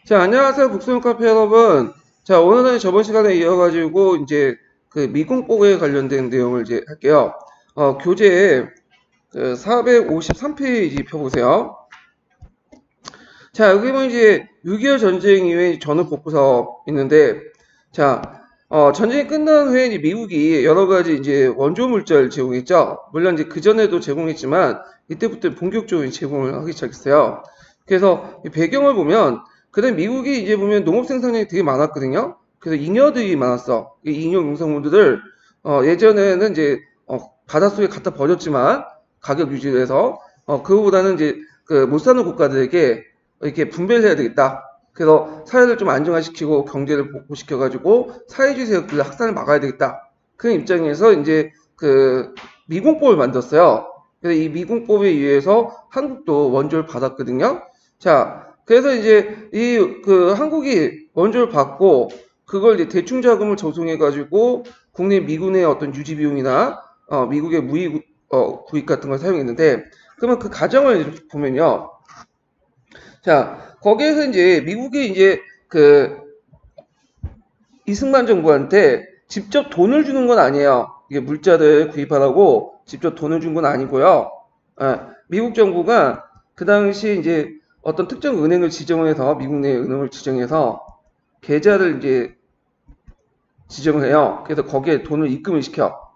자, 안녕하세요. 북소형 카페 여러분. 자, 오늘은 저번 시간에 이어가지고 이제 그 미공법에 관련된 내용을 이제 할게요. 교재 그 453페이지 펴보세요. 자, 여기 보면 이제 6.25 전쟁 이후에 전후 복구 사업 있는데, 자, 전쟁이 끝난 후에 이제 미국이 여러 가지 이제 원조 물자를 제공했죠. 물론 이제 그전에도 제공했지만, 이때부터 본격적으로 제공을 하기 시작했어요. 그래서 이 배경을 보면, 그다음 미국이 이제 보면 농업 생산량이 되게 많았거든요. 그래서 잉여들이 많았어. 이 잉여 농산물들을, 예전에는 이제, 바닷속에 갖다 버렸지만, 가격 유지를 해서, 그거보다는 이제, 그 못 사는 국가들에게 이렇게 분배를 해야 되겠다. 그래서 사회를 좀 안정화시키고 경제를 복구시켜가지고 사회주의 세력들의 확산을 막아야 되겠다. 그런 입장에서 이제 그 미공법을 만들었어요. 그래서 이 미공법에 의해서 한국도 원조를 받았거든요. 자, 그래서 이제 이 그 한국이 원조를 받고 그걸 이제 대충 자금을 조성해가지고 국내 미군의 어떤 유지 비용이나 미국의 무기 구입 같은 걸 사용했는데 그러면 그 과정을 보면요. 자, 거기에서 이제 미국이 이제 그 이승만 정부한테 직접 돈을 주는 건 아니에요. 이게 물자를 구입하라고 직접 돈을 준 건 아니고요. 미국 정부가 그 당시 이제 어떤 특정 은행을 지정해서 미국 내 은행을 지정해서 계좌를 이제 지정을 해요. 그래서 거기에 돈을 입금을 시켜.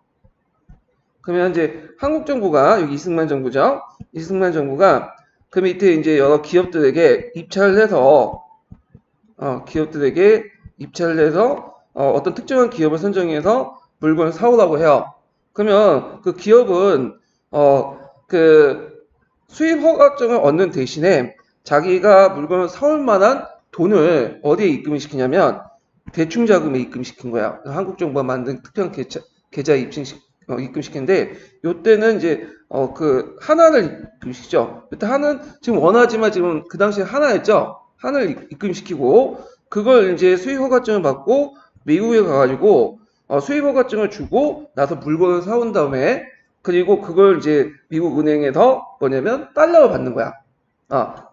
그러면 이제 한국 정부가 여기 이승만 정부죠. 이승만 정부가 그 밑에 이제 여러 기업들에게 입찰을 해서 기업들에게 입찰을 해서 어떤 특정한 기업을 선정해서 물건을 사오라고 해요. 그러면 그 기업은 그 수입 허가증을 얻는 대신에 자기가 물건을 사올 만한 돈을 어디에 입금을 시키냐면 대충 자금에 입금시킨 거야. 한국 정부가 만든 특정 계좌에 입금시키는데 요때는 이제 그 하나를 입금시키죠. 요때 하나는 지금 원하지만 지금 그 당시에 하나였죠. 하나를 입금시키고 그걸 이제 수입 허가증을 받고 미국에 가가지고 수입 허가증을 주고 나서 물건을 사온 다음에 그리고 그걸 이제 미국 은행에서 뭐냐면 달러를 받는 거야.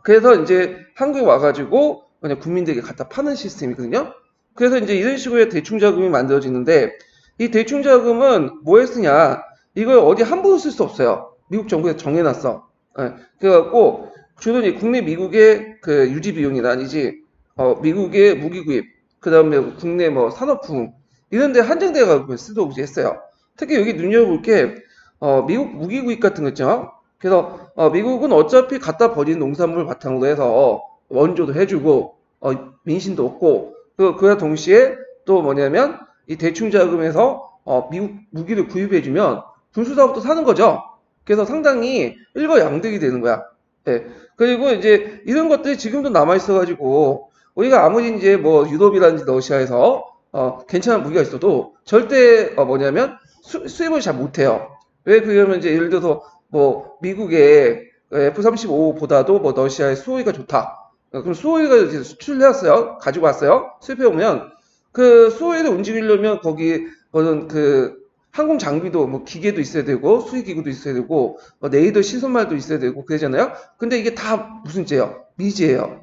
그래서 이제 한국에 와가지고 그냥 국민들에게 갖다 파는 시스템이거든요. 그래서 이제 이런 식으로 대충 자금이 만들어지는데 이 대충 자금은 뭐에 쓰냐? 이걸 어디 함부로 쓸 수 없어요. 미국 정부에서 정해놨어. 그래갖고 주로 이제 국내 미국의 그 유지 비용이라든지 미국의 무기 구입, 그 다음에 국내 뭐 산업품 이런 데 한정돼 가지고 쓰도록 했어요. 특히 여기 눈여겨볼 게 미국 무기 구입 같은 거 있죠. 그래서 미국은 어차피 갖다 버린 농산물을 바탕으로 해서 원조도 해주고 민심도 얻고 그와 동시에 또 뭐냐면 이 대충 자금에서 미국 무기를 구입해주면 군수사업도 사는 거죠. 그래서 상당히 일거양득이 되는 거야. 네. 그리고 이제 이런 것들이 지금도 남아 있어가지고 우리가 아무리 이제 뭐 유럽이라든지 러시아에서 괜찮은 무기가 있어도 절대 뭐냐면 수입을 잘 못해요. 왜 그러면 이제 예를 들어서 뭐 미국의 F-35보다도 뭐 러시아의 수호이가 좋다. 그럼 수호이가 이제 수출을 해왔어요. 가지고 왔어요. 수입해 오면 그 수호이를 움직이려면 거기 어떤 그 항공 장비도 뭐 기계도 있어야 되고 수의 기구도 있어야 되고 레이더 시선말도 있어야 되고 그러잖아요. 근데 이게 다 무슨 죄요? 미제예요.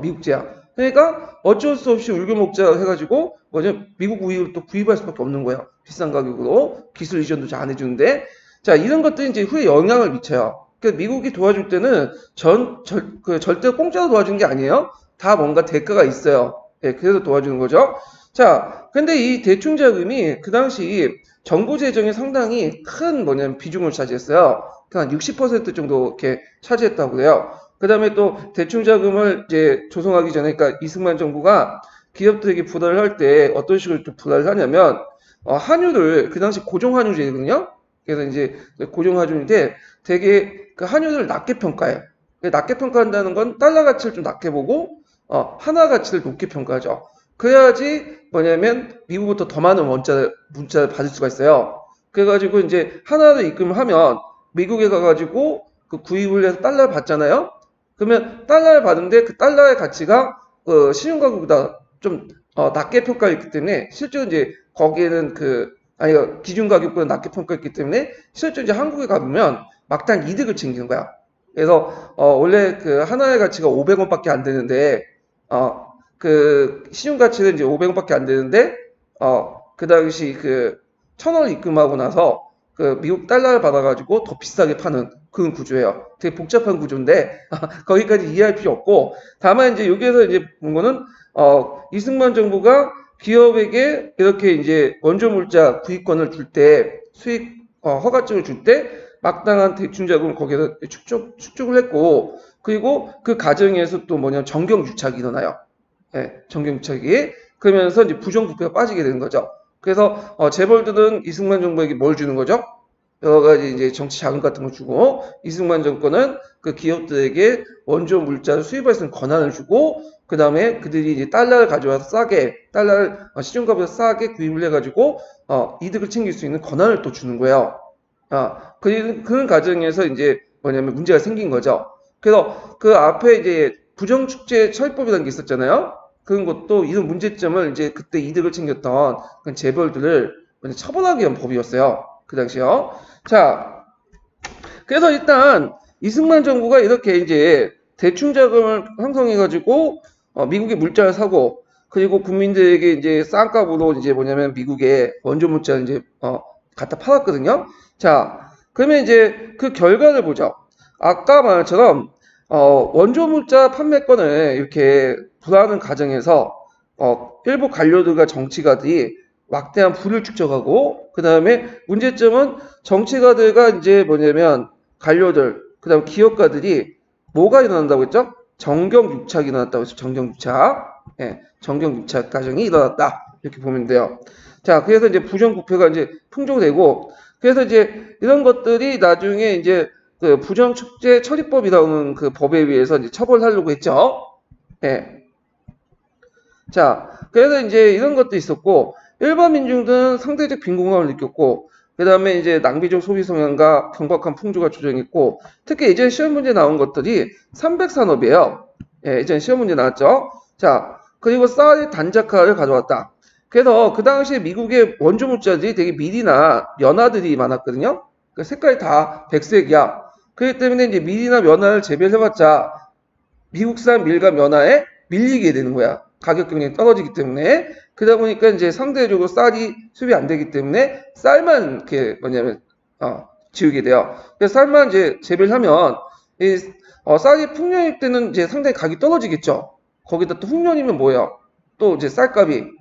미국제야. 그러니까 어쩔 수 없이 울겨먹자 해가지고 뭐죠? 미국 우유를 또 구입할 수밖에 없는 거예요. 비싼 가격으로 기술 이전도 잘 안 해주는데 자 이런 것들이 이제 후에 영향을 미쳐요. 그 미국이 도와줄 때는 절대 공짜로 도와주는 게 아니에요. 다 뭔가 대가가 있어요. 예, 그래서 도와주는 거죠. 자, 근데 이 대충 자금이 그 당시 정부 재정에 상당히 큰 뭐냐면 비중을 차지했어요. 한 60% 정도 이렇게 차지했다고 그래요. 그 다음에 또 대충 자금을 이제 조성하기 전에, 그러니까 이승만 정부가 기업들에게 부담을 할 때 어떤 식으로 좀 부담을 하냐면, 환율을, 그 당시 고정환율제거든요? 그래서 이제 고정환율인데 되게 그 환율을 낮게 평가해요. 낮게 평가한다는 건 달러 가치를 좀 낮게 보고, 하나 가치를 높게 평가하죠. 그래야지 뭐냐면 미국부터 더 많은 문자를 받을 수가 있어요. 그래가지고 이제 하나를 입금을 하면 미국에 가가지고 그 구입을 해서 달러를 받잖아요. 그러면 달러를 받는데 그 달러의 가치가 신용가격보다 좀 낮게 평가했기 때문에 실제로 이제 거기에는 기준 가격보다 낮게 평가했기 때문에 실제로 이제 한국에 가보면 막단 이득을 챙기는 거야. 그래서 원래 그 하나의 가치가 500원밖에 안 되는데 그 시중 가치는 이제 500원밖에 안 되는데 그 당시 그 1,000원을 입금하고 나서 그 미국 달러를 받아가지고 더 비싸게 파는 그런 구조예요. 되게 복잡한 구조인데 거기까지 이해할 필요 없고, 다만 이제 여기에서 이제 본 거는 이승만 정부가 기업에게 이렇게 이제 원조 물자 구입권을 줄 때, 수익 허가증을 줄 때 마땅한 대출 자금을 거기에서 축적을 했고, 그리고 그 과정에서 또 뭐냐면 정경유착이 일어나요. 예, 정경유착이. 그러면서 이제 부정부패가 빠지게 되는 거죠. 그래서 재벌들은 이승만 정부에게 뭘 주는 거죠? 여러 가지 이제 정치 자금 같은 걸 주고, 이승만 정권은 그 기업들에게 원조 물자를 수입할 수 있는 권한을 주고, 그 다음에 그들이 이제 달러를 가져와서 싸게, 달러를 시중가보다 싸게 구입을 해가지고 이득을 챙길 수 있는 권한을 또 주는 거예요. 그런 과정에서 이제 뭐냐면 문제가 생긴 거죠. 그래서 그 앞에 이제 부정축제 처리법이라는 게 있었잖아요. 그런 것도 이런 문제점을 이제 그때 이득을 챙겼던 그 재벌들을 처벌하기 위한 법이었어요. 그 당시요. 자, 그래서 일단 이승만 정부가 이렇게 이제 대충 자금을 형성해가지고 미국의 물자를 사고, 그리고 국민들에게 이제 싼 값으로 이제 뭐냐면 미국의 원조 물자를 이제 갖다 팔았거든요. 자, 그러면 이제 그 결과를 보죠. 아까 말한 것처럼 원조 물자 판매권을 이렇게 부하는 과정에서 일부 관료들과 정치가들이 막대한 부를 축적하고, 그 다음에 문제점은 정치가들과 이제 뭐냐면 관료들, 그 다음 기업가들이 뭐가 일어난다고 했죠? 정경유착이 일어났다고 했죠. 정경유착. 예, 정경유착 과정이 일어났다. 이렇게 보면 돼요. 자, 그래서 이제 부정부패가 이제 풍조되고, 그래서 이제 이런 것들이 나중에 이제 그 부정축제 처리법이라는 그 법에 의해서 이제 처벌하려고 했죠. 예. 자, 그래서 이제 이런 것도 있었고, 일반 민중들은 상대적 빈곤감을 느꼈고, 그 다음에 이제 낭비적 소비 성향과 경박한 풍조가 조정했고, 특히 예전 시험 문제 나온 것들이 300산업이에요. 예, 예전 시험 문제 나왔죠. 자, 그리고 쌀의 단자카를 가져왔다. 그래서 그 당시에 미국의 원조 물자들이 되게 밀이나 면화들이 많았거든요. 그 색깔이 다 백색이야. 그렇기 때문에 이제 밀이나 면화를 재배해봤자 미국산 밀과 면화에 밀리게 되는 거야. 가격 경쟁이 떨어지기 때문에. 그러다 보니까 이제 상대적으로 쌀이 수입이 안 되기 때문에 쌀만 이렇게 뭐냐면 지우게 돼요. 그래서 쌀만 이제 재배를 하면 이 쌀이 풍년일 때는 이제 상당히 가격이 떨어지겠죠. 거기다 또 흉년이면 뭐예요? 또 이제 쌀값이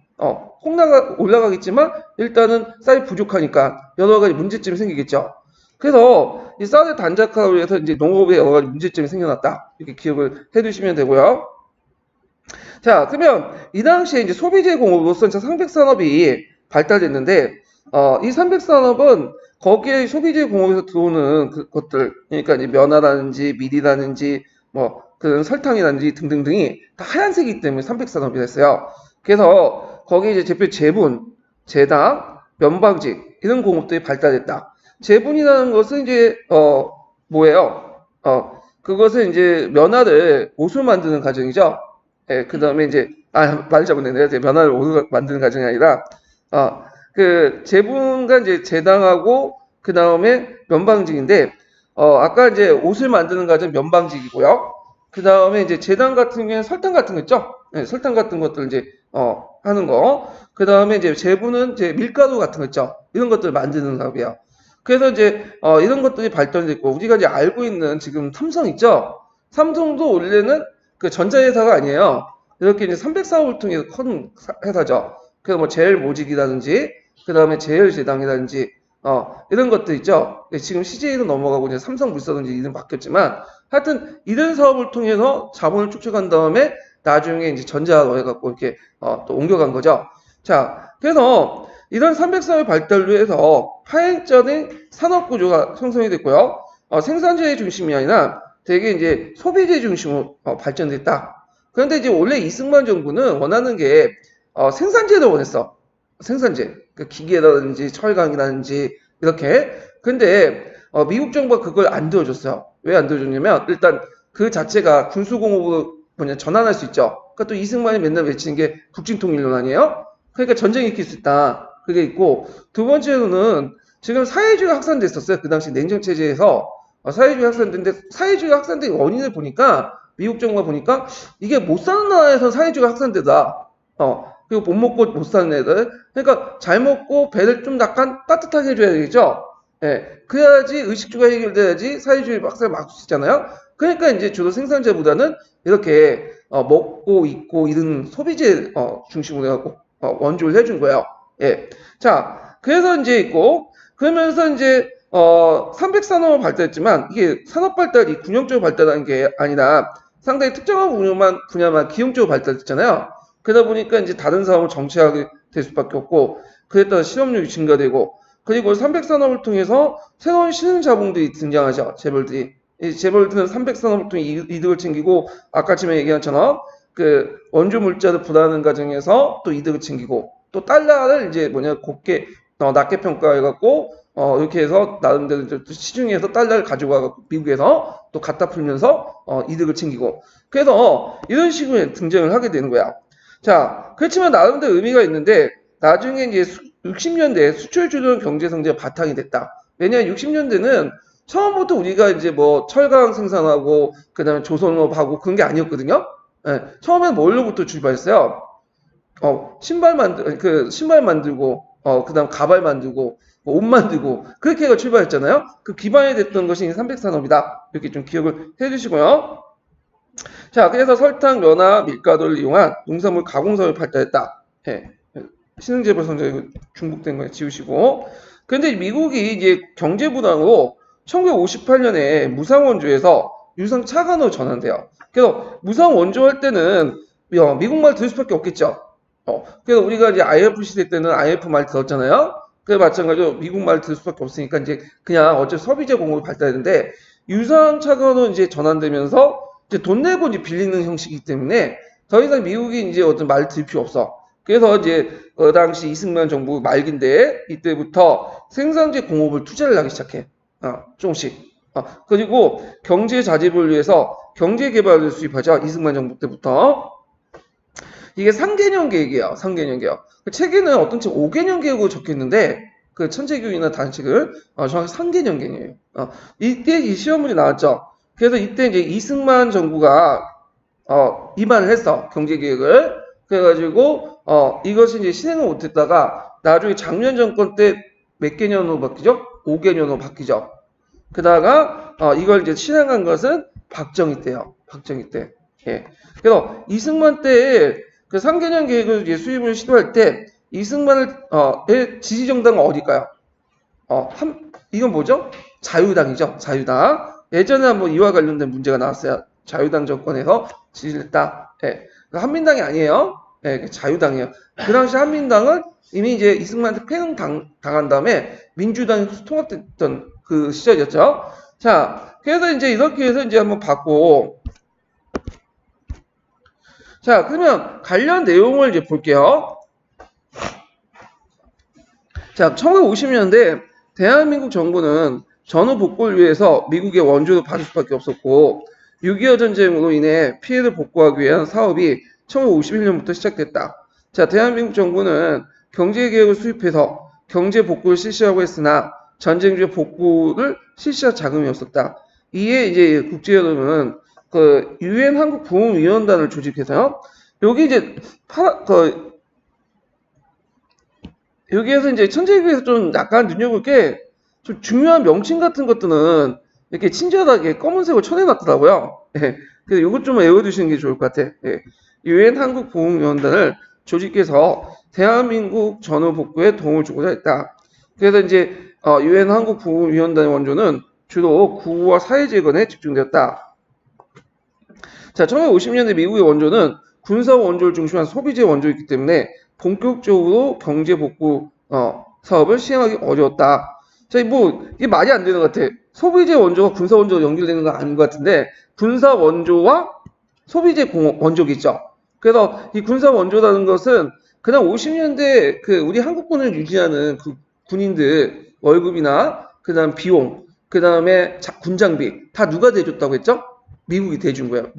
올라가겠지만 일단은 쌀이 부족하니까 여러 가지 문제점이 생기겠죠. 그래서 이 쌀의 단자카로 해서 이제 농업에 여러 가지 문제점이 생겨났다. 이렇게 기억을 해두시면 되고요. 자, 그러면 이 당시에 이제 소비재 공업으로서 상백산업이 발달됐는데, 이 상백산업은 거기에 소비재 공업에서 들어오는 것들, 그러니까 이제 면화라든지 밀이라든지 뭐 그런 설탕이라든지 등등등이 다 하얀색이기 때문에 상백산업이 됐어요. 그래서 거기에 이제 대표 제분, 제당, 면방직 이런 공업들이 발달했다. 제분이라는 것은 이제 뭐예요? 그것은 이제 면화를 옷을 만드는 과정이죠. 예, 그 다음에 이제, 말 잘못했네요. 면화를 옷을 만드는 과정이 아니라, 그, 제분과 이제 제당하고, 그 다음에 면방직인데, 아까 이제 옷을 만드는 과정 면방직이고요. 그 다음에 이제 제당 같은 경우에는 설탕 같은 거 있죠? 예, 설탕 같은 것들 이제, 하는 거. 그 다음에 이제 제분은 이제 밀가루 같은 거 있죠? 이런 것들을 만드는 사업이에요. 그래서 이제, 이런 것들이 발전됐고, 우리가 이제 알고 있는 지금 삼성 있죠? 삼성도 원래는 그 전자회사가 아니에요. 이렇게 이제 300사업을 통해서 큰 회사죠. 그래서 뭐 제일모직이라든지, 그 다음에 제일제당이라든지, 이런 것들 있죠. 지금 CJ로 넘어가고 이제 삼성물산으로 이름 바뀌었지만, 하여튼 이런 사업을 통해서 자본을 축적한 다음에 나중에 이제 전자로 해갖고 이렇게 또 옮겨간 거죠. 자, 그래서 이런 300사업의 발달로 해서 파행적인 산업구조가 형성이 됐고요. 생산자의 중심이 아니라 되게 이제 소비재 중심으로 발전됐다. 그런데 이제 원래 이승만 정부는 원하는 게 생산재를 원했어. 생산재. 그 기계라든지 철강이라든지 이렇게. 근데 미국 정부가 그걸 안 들어줬어요. 왜 안 들어줬냐면 일단 그 자체가 군수공업으로 전환할 수 있죠. 그러니까 또 이승만이 맨날 외치는 게 북진통일론 아니에요? 그러니까 전쟁이 일으킬 수 있다. 그게 있고, 두 번째로는 지금 사회주의가 확산됐었어요. 그 당시 냉정체제에서 사회주의 확산되는데 사회주의 확산된 원인을 보니까 미국 정부가 보니까 이게 못 사는 나라에서 사회주의가 확산되다. 그리고 못 먹고 못 사는 애들. 그러니까 잘 먹고 배를 좀 약간 따뜻하게 해줘야 되겠죠. 예, 그래야지 의식주가 해결돼야지 사회주의 확산을 막을 수 있잖아요. 그러니까 이제 주로 생산자보다는 이렇게 먹고 입고 이런 소비재 중심으로 해갖고 원조를 해준 거예요. 예, 자 그래서 이제 있고 그러면서 이제 300산업은 발달했지만 이게 산업 발달이 균형적으로 발달한 게 아니라 상당히 특정한 분야만 기형적으로 발달했잖아요. 그러다 보니까 이제 다른 사업을 정체하게 될 수밖에 없고 그에 따라 실업률이 증가되고 그리고 300산업을 통해서 새로운 신흥 자본들이 등장하죠. 재벌들이. 이 재벌들은 300산업을 통해 이득을 챙기고 아까 전에 얘기한 것처럼 그 원조 물자를 분할하는 과정에서 또 이득을 챙기고 또 달러를 이제 곱게 낮게 평가해갖고 이렇게 해서 나름대로 시중에서 달러를 가져가갖고 미국에서 또 갖다 풀면서 이득을 챙기고 그래서 이런 식으로 등장을 하게 되는 거야. 자, 그렇지만 나름대로 의미가 있는데 나중에 이제 60년대 수출 주도형 경제 성장의 바탕이 됐다. 왜냐하면 60년대는 처음부터 우리가 이제 뭐 철강 생산하고 그다음에 조선업하고 그런 게 아니었거든요. 예, 처음에는 뭘로부터 출발했어요? 신발 만들고 그다음 가발 만들고 옷 만들고 그렇게 해서 출발했잖아요. 그 기반이 됐던 것이 300산업이다. 이렇게 좀 기억을 해주시고요. 자, 그래서 설탕, 면화, 밀가루를 이용한 농산물 가공사업이 발달했다. 예, 신흥재벌 성장이 중복된 거 지우시고. 그런데 미국이 이제 경제부당으로 1958년에 무상원조에서 유상차관으로 전환돼요. 그래서 무상원조 할 때는 미국 말 들을 수밖에 없겠죠. 그래서 우리가 이제 IF 시대 때는 IF 말 들었잖아요. 그래 마찬가지로 미국 말 들을 수밖에 없으니까 이제 그냥 어차피 소비재 공급이 발달했는데 유상차관으로 이제 전환되면서 이제 돈 내고 이제 빌리는 형식이기 때문에 더 이상 미국이 이제 어떤 말 들을 필요 없어. 그래서 이제 그 당시 이승만 정부 말기인데 이때부터 생산재 공업을 투자를 하기 시작해. 조금씩. 그리고 경제 자립을 위해서 경제 개발을 수입하죠. 이승만 정부 때부터. 이게 3개년 계획이에요. 3개년 계획. 그 책에는 어떤 책 5개년 계획으로 적혀 있는데 그 천체교육이나 단식을 정확히 3개년 계획이에요. 이때 이 시험문이 나왔죠. 그래서 이때 이제 이승만 정부가 입안을 했어. 경제 계획을. 그래가지고 이것이 이제 실행을 못했다가 나중에 작년 정권 때 몇 개년으로 바뀌죠? 5개년으로 바뀌죠. 그다가 이걸 이제 실행한 것은 박정희 때요. 박정희 때. 예. 그래서 이승만 때에 그 3개년 계획을 이제 수립을 시도할 때 이승만의 지지 정당은 어딜까요? 이건 뭐죠? 자유당이죠. 자유당. 예전에 한번 이와 관련된 문제가 나왔어요. 자유당 정권에서 지지를 했다. 예. 한민당이 아니에요. 예, 자유당이에요. 그 당시 한민당은 이미 이제 이승만한테 패능 당한 다음에 민주당이 통합됐던 그 시절이었죠. 자, 그래서 이제 이렇게 해서 이제 한번 봤고. 자, 그러면 관련 내용을 이제 볼게요. 자, 1950년대 대한민국 정부는 전후 복구를 위해서 미국의 원조를 받을 수밖에 없었고 6.25 전쟁으로 인해 피해를 복구하기 위한 사업이 1951년부터 시작됐다. 자, 대한민국 정부는 경제개혁을 수립해서 경제 복구를 실시하고 했으나 전쟁 중에 복구를 실시할 자금이 없었다. 이에 이제 국제여론은 그 유엔 한국 부흥위원단을 조직해서요. 여기 이제 여기에서 이제 천재교에서 좀 약간 눈여볼 게 좀 중요한 명칭 같은 것들은 이렇게 친절하게 검은색으로 쳐내놨더라고요. 예. 그래서 이것 좀 외워두시는 게 좋을 것 같아. 예. 유엔 한국 부흥위원단을 조직해서 대한민국 전후 복구에 도움을 주고자 했다. 그래서 이제 유엔 한국 부흥위원단의 원조는 주로 구호와 사회재건에 집중되었다. 자, 1950년대 미국의 원조는 군사 원조를 중심한 소비재 원조였기 때문에 본격적으로 경제 복구 사업을 시행하기 어려웠다. 자, 이게 말이 안 되는 것 같아. 소비재 원조가 군사 원조로 연결되는 건 아닌 것 같은데 군사 원조와 소비재 원조겠죠. 그래서 이 군사 원조라는 것은 그냥 50년대 그 우리 한국군을 유지하는 그 군인들 월급이나 그다음 비용, 그다음에 군장비 다 누가 대줬다고 했죠? 미국이 대준 거예요.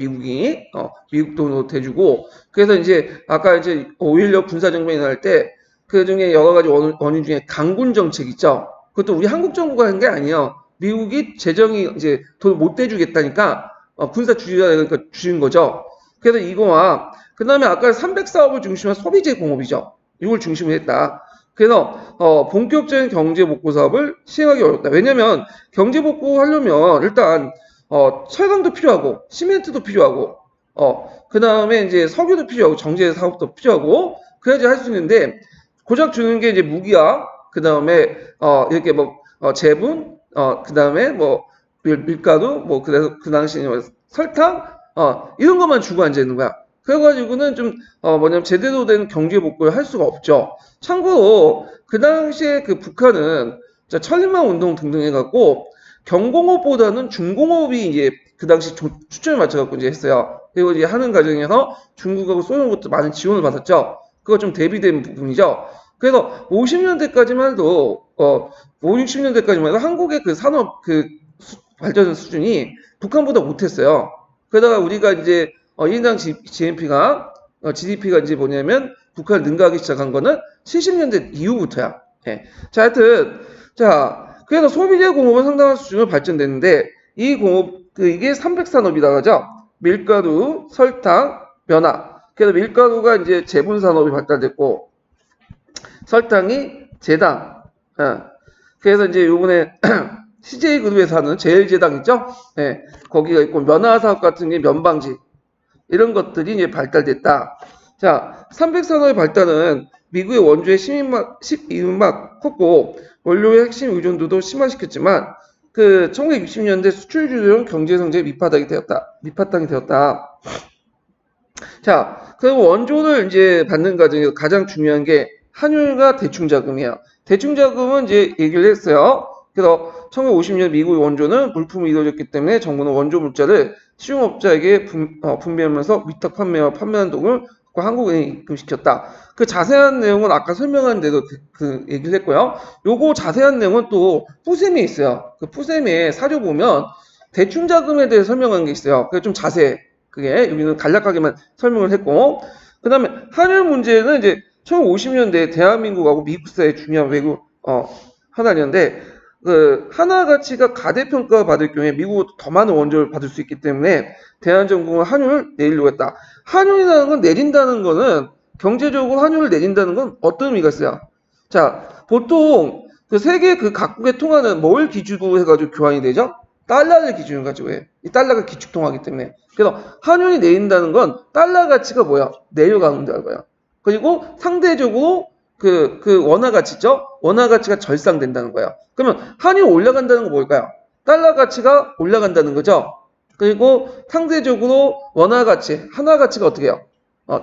미국 돈으로 대주고 그래서 이제 아까 이제 5.16 군사정변이 날 때 그 중에 여러 가지 원인 중에 강군 정책 있죠. 그것도 우리 한국 정부가 한 게 아니에요. 미국이 재정이 이제 돈 못 대주겠다니까 군사 주의하니까 주신 거죠. 그래서 이거와 그 다음에 아까 300사업을 중심한 소비재 공업이죠. 이걸 중심으로 했다. 그래서 본격적인 경제 복구 사업을 시행하기 어렵다. 왜냐하면 경제 복구 하려면 일단 철강도 필요하고 시멘트도 필요하고 그 다음에 이제 석유도 필요하고 정제 사업도 필요하고 그래야지 할 수 있는데 고작 주는 게 이제 무기야. 그 다음에 이렇게 뭐 제분 그 다음에 뭐 밀가루 뭐 그래서 그 당시에 뭐 설탕 이런 것만 주고 앉아 있는 거야. 그래가지고는 좀 뭐냐면 제대로 된 경제 복구를 할 수가 없죠. 참고로 그 당시에 그 북한은 천린만 운동 등등 해갖고 경공업보다는 중공업이 이제 그 당시 추천을 맞춰갖고 이제 했어요. 그리고 이제 하는 과정에서 중국하고 소련으로부터 많은 지원을 받았죠. 그거 좀 대비된 부분이죠. 그래서 50년대까지만 해도 5, 60년대까지만 해도 한국의 그 산업 그 발전 수준이 북한보다 못했어요. 그러다가 우리가 이제 1인당 GDP가 이제 뭐냐면 북한을 능가하기 시작한 거는 70년대 이후부터야. 예. 자, 하여튼 그래서 소비재 공업은 상당한 수준으로 발전됐는데 이 공업 이게 300산업이라고 하죠. 밀가루, 설탕, 면화. 그래서 밀가루가 이제 제분 산업이 발달됐고 설탕이 제당. 그래서 이제 요번에 CJ그룹에서 하는 제일제당 있죠? 네, 거기가 있고 면화 사업 같은 게 면방지 이런 것들이 이제 발달됐다. 자, 300산업의 발달은 미국의 원조의 이윤막 컸고 원료의 핵심 의존도도 심화시켰지만 그 1960년대 수출주도형 경제성장의 밑바탕이 되었다. 자, 그리고 원조를 이제 받는 과정에서 가장 중요한 게 환율과 대충자금이에요. 대충자금은 이제 얘기를 했어요. 그래서 1950년 미국의 원조는 물품이 이루어졌기 때문에 정부는 원조 물자를 시중업자에게 분배하면서 위탁 판매와 판매한 돈을 한국은행에 입금시켰다. 그 자세한 내용은 아까 설명한 대로 그 얘기를 했고요. 요거 자세한 내용은 또 푸셈에 있어요. 그 푸셈에 사료 보면 대충자금에 대해 설명한 게 있어요. 그게 좀 자세해. 그게 여기는 간략하게만 설명을 했고, 그 다음에 환율 문제는 이제 1950년대 대한민국하고 미국 사이의 중요한 외국 하나였는데 그 하나 가치가 가대평가 받을 경우에 미국은 더 많은 원조를 받을 수 있기 때문에 대한정부는 환율을 내리려고 했다. 환율이라는 건 내린다는 거는 경제적으로 환율을 내린다는 건 어떤 의미가 있어요? 자, 보통 그 세계 그 각국의 통화는 뭘 기준으로 해가지고 교환이 되죠? 달러를 기준으로 가지고 해. 이 달러가 기축통화이기 때문에. 그래서 환율이 내린다는 건 달러 가치가 뭐야? 내려가는 거야. 그리고 상대적으로 그 원화 가치죠? 원화 가치가 절상된다는 거예요. 그러면 환율이 올라간다는 건 뭘까요? 달러 가치가 올라간다는 거죠. 그리고 상대적으로 원화 가치, 한화 가치가 어떻게 해요?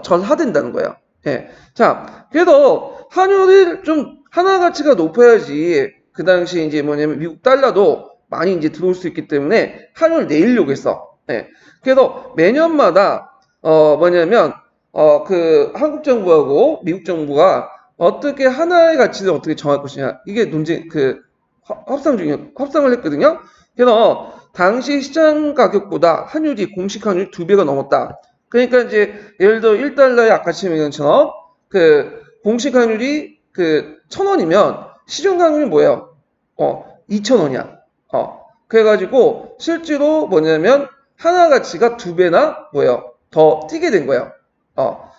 전하된다는 거예요. 예. 자, 그래서 환율이 좀 한화 가치가 높아야지 그 당시 이제 뭐냐면 미국 달러도 많이 이제 들어올 수 있기 때문에 환율을 내리려고 했어. 예. 그래서 매년마다 뭐냐면 그 한국 정부하고 미국 정부가 어떻게 하나의 가치를 어떻게 정할 것이냐 이게 논쟁 협상을 했거든요. 그래서 당시 시장 가격보다 환율이 공식 환율 2배가 넘었다. 그러니까 이제 예를 들어 1달러의 아까 얘기처럼 그 공식 환율이 그 1,000원이면 시중 환율이 뭐예요? 2,000원이야. 그래가지고 실제로 뭐냐면 하나 가치가 2배나 뭐예요? 더 뛰게 된 거예요.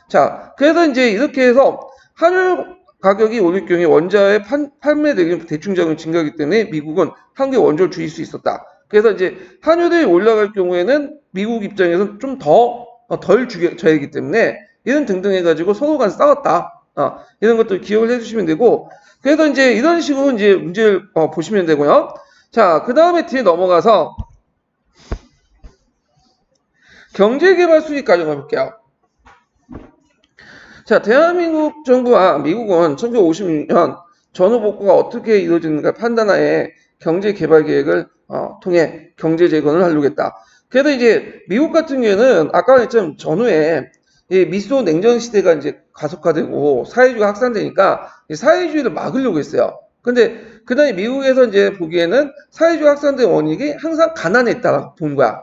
자, 그래서 이제 이렇게 해서 환율 가격이 오를 경우에 원자의 판매되기 대충자금이 증가하기 때문에 미국은 한국의 원조를 줄일 수 있었다. 그래서 이제 환율이 올라갈 경우에는 미국 입장에서는 좀 덜 줘야기 때문에 이런 등등 해가지고 서로 간 싸웠다. 이런 것들 기억을 해주시면 되고 그래서 이제 이런 식으로 이제 문제를 보시면 되고요. 자, 그 다음에 뒤에 넘어가서 경제개발 수익까지 가볼게요. 자, 대한민국 정부와 미국은 1956년 전후 복구가 어떻게 이루어지는가 판단하에 경제개발 계획을 통해 경제 재건을 하려고 했다. 그래서 이제 미국 같은 경우에는 아까 했지만 전후에 이 미소 냉전 시대가 이제 가속화되고 사회주의가 확산되니까 사회주의를 막으려고 했어요. 근데 그다음에 미국에서 이제 보기에는 사회주의 확산된 원인이 항상 가난했다고 본 거야.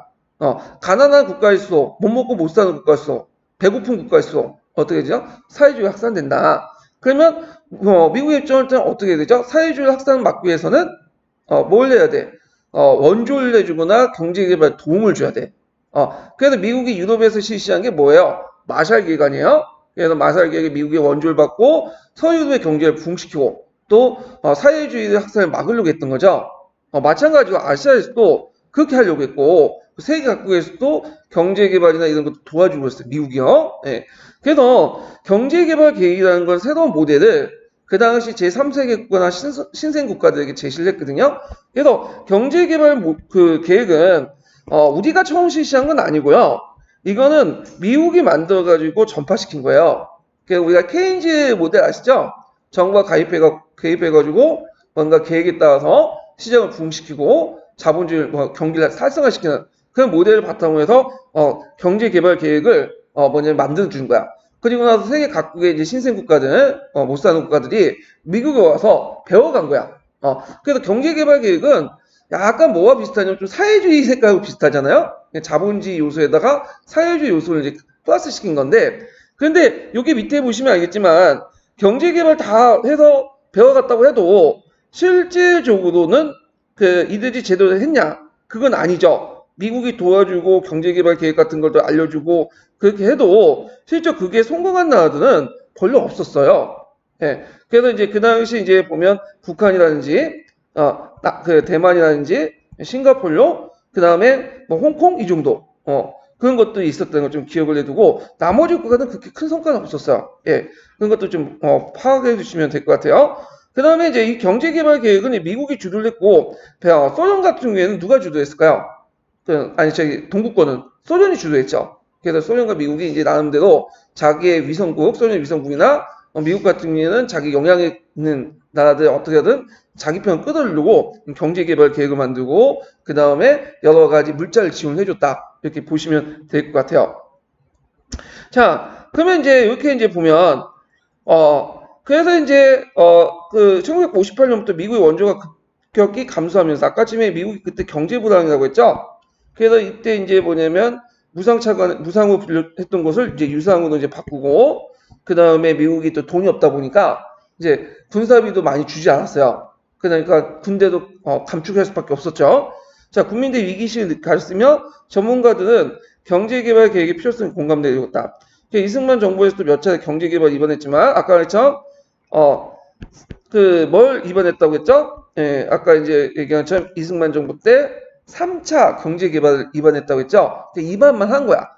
가난한 국가일수록 못 먹고 못 사는 국가일수록 배고픈 국가일수록 어떻게 되죠? 사회주의 확산된다. 그러면 미국의 입장을 어떻게 되죠? 사회주의 확산 막기 위해서는 뭘 해야 돼? 원조를 내주거나 경제개발 도움을 줘야 돼. 그래서 미국이 유럽에서 실시한 게 뭐예요? 마샬 계획안이에요. 그래서 마샬 계획에 미국의 원조를 받고 서유럽의 경제를 부흥시키고 또 사회주의 확산을 막으려고 했던 거죠. 마찬가지로 아시아에서도 그렇게 하려고 했고 세계 각국에서도 경제개발이나 이런 것도 도와주고 있어요. 미국이요. 예. 그래서 경제개발 계획이라는 건 새로운 모델을 그 당시 제3세계 국가나 신생 국가들에게 제시를 했거든요. 그래서 경제개발 그 계획은 우리가 처음 실시한 건 아니고요. 이거는 미국이 만들어가지고 전파시킨 거예요. 그래서 우리가 케인즈 모델 아시죠? 정부가 개입해가지고 뭔가 계획에 따라서 시장을 부흥시키고 자본주의 경기를 활성화시키는 그런 모델을 바탕으로 해서 경제개발 계획을 만들어 준 거야. 그리고 나서 세계 각국의 이제 신생 국가들, 못 사는 국가들이 미국에 와서 배워간 거야. 그래서 경제개발 계획은 약간 뭐와 비슷하냐면 좀 사회주의 색깔하고 비슷하잖아요. 자본주의 요소에다가 사회주의 요소를 이제 플러스 시킨 건데, 그런데 여기 밑에 보시면 알겠지만 경제개발 다 해서 배워갔다고 해도 실질적으로는 이들이 제대로 했냐? 그건 아니죠. 미국이 도와주고 경제개발 계획 같은 걸 알려주고 그렇게 해도 실제 그게 성공한 나라들은 별로 없었어요. 예. 그래서 이제 그 당시 이제 보면 북한이라든지 그 대만이라든지 싱가포르 그 다음에 뭐 홍콩 이 정도 그런 것들이 있었다는 걸 좀 기억을 해두고 나머지 국가는 그렇게 큰 성과는 없었어요. 예. 그런 것도 좀 파악해 주시면 될 것 같아요. 그 다음에 이제 이 경제개발 계획은 미국이 주도를 했고 소련 같은 경우에는 누가 주도했을까요? 동구권은 소련이 주도했죠. 그래서 소련과 미국이 이제 나름대로 자기의 위성국, 소련 위성국이나 미국 같은 경우에는 자기 영향이 있는 나라들 어떻게든 자기 편을 끌어들이려고 경제개발 계획을 만들고 그 다음에 여러 가지 물자를 지원해줬다 이렇게 보시면 될 것 같아요. 자, 그러면 이제 이렇게 이제 보면 그래서 이제 그 1958년부터 미국의 원조가 급격히 감소하면서 아까 전에 미국이 그때 경제 불황이라고 했죠. 그래서 이때 이제 뭐냐면 무상으로 했던 것을 이제 유상으로 이제 바꾸고 그 다음에 미국이 또 돈이 없다 보니까 이제 군사비도 많이 주지 않았어요. 그러니까 군대도 감축할 수밖에 없었죠. 자, 국민들 위기의식을 가졌으며 전문가들은 경제개발 계획의 필요성이 공감되었다. 이승만 정부에서도 몇 차례 경제개발 입안했지만 아까 말했죠. 뭘 입안했다고 했죠? 예, 아까 이제 얘기한 것처럼 이승만 정부 때 3차 경제개발을 입안했다고 했죠? 입안만 한 거야.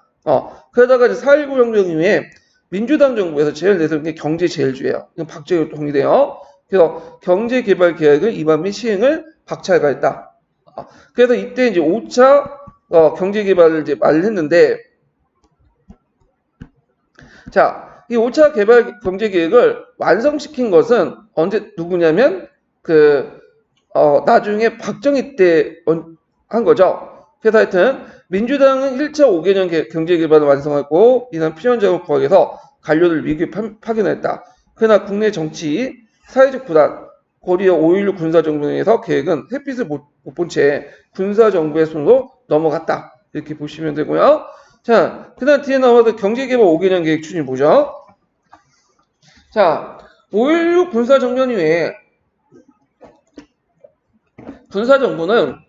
그러다가 이제 4.19 정권 이후에 민주당 정부에서 제일 내세운 게 경제제일주의예요. 이건 박정희로 동의돼요. 그래서 경제개발 계획을 입안 및 시행을 박차가 했다. 그래서 이때 이제 5차 경제개발을 이제 말을 했는데, 자, 이 5차 개발 경제계획을 완성시킨 것은 언제 누구냐면 나중에 박정희 때 한 거죠. 그래서 하여튼 민주당은 1차 5개년 경제개발을 완성하고 이날 필요한 자금을 구하기 위해서 관료를 미국에 파견했다. 그러나 국내 정치, 사회적 부담, 고리어 5.16 군사정부에서 계획은 햇빛을 못 본 채 군사정부의 손으로 넘어갔다. 이렇게 보시면 되고요. 자, 그 다음 뒤에 나와서 경제개발 5개년 계획 추진이 뭐죠? 자, 5.16 군사정권 이후에 군사정부는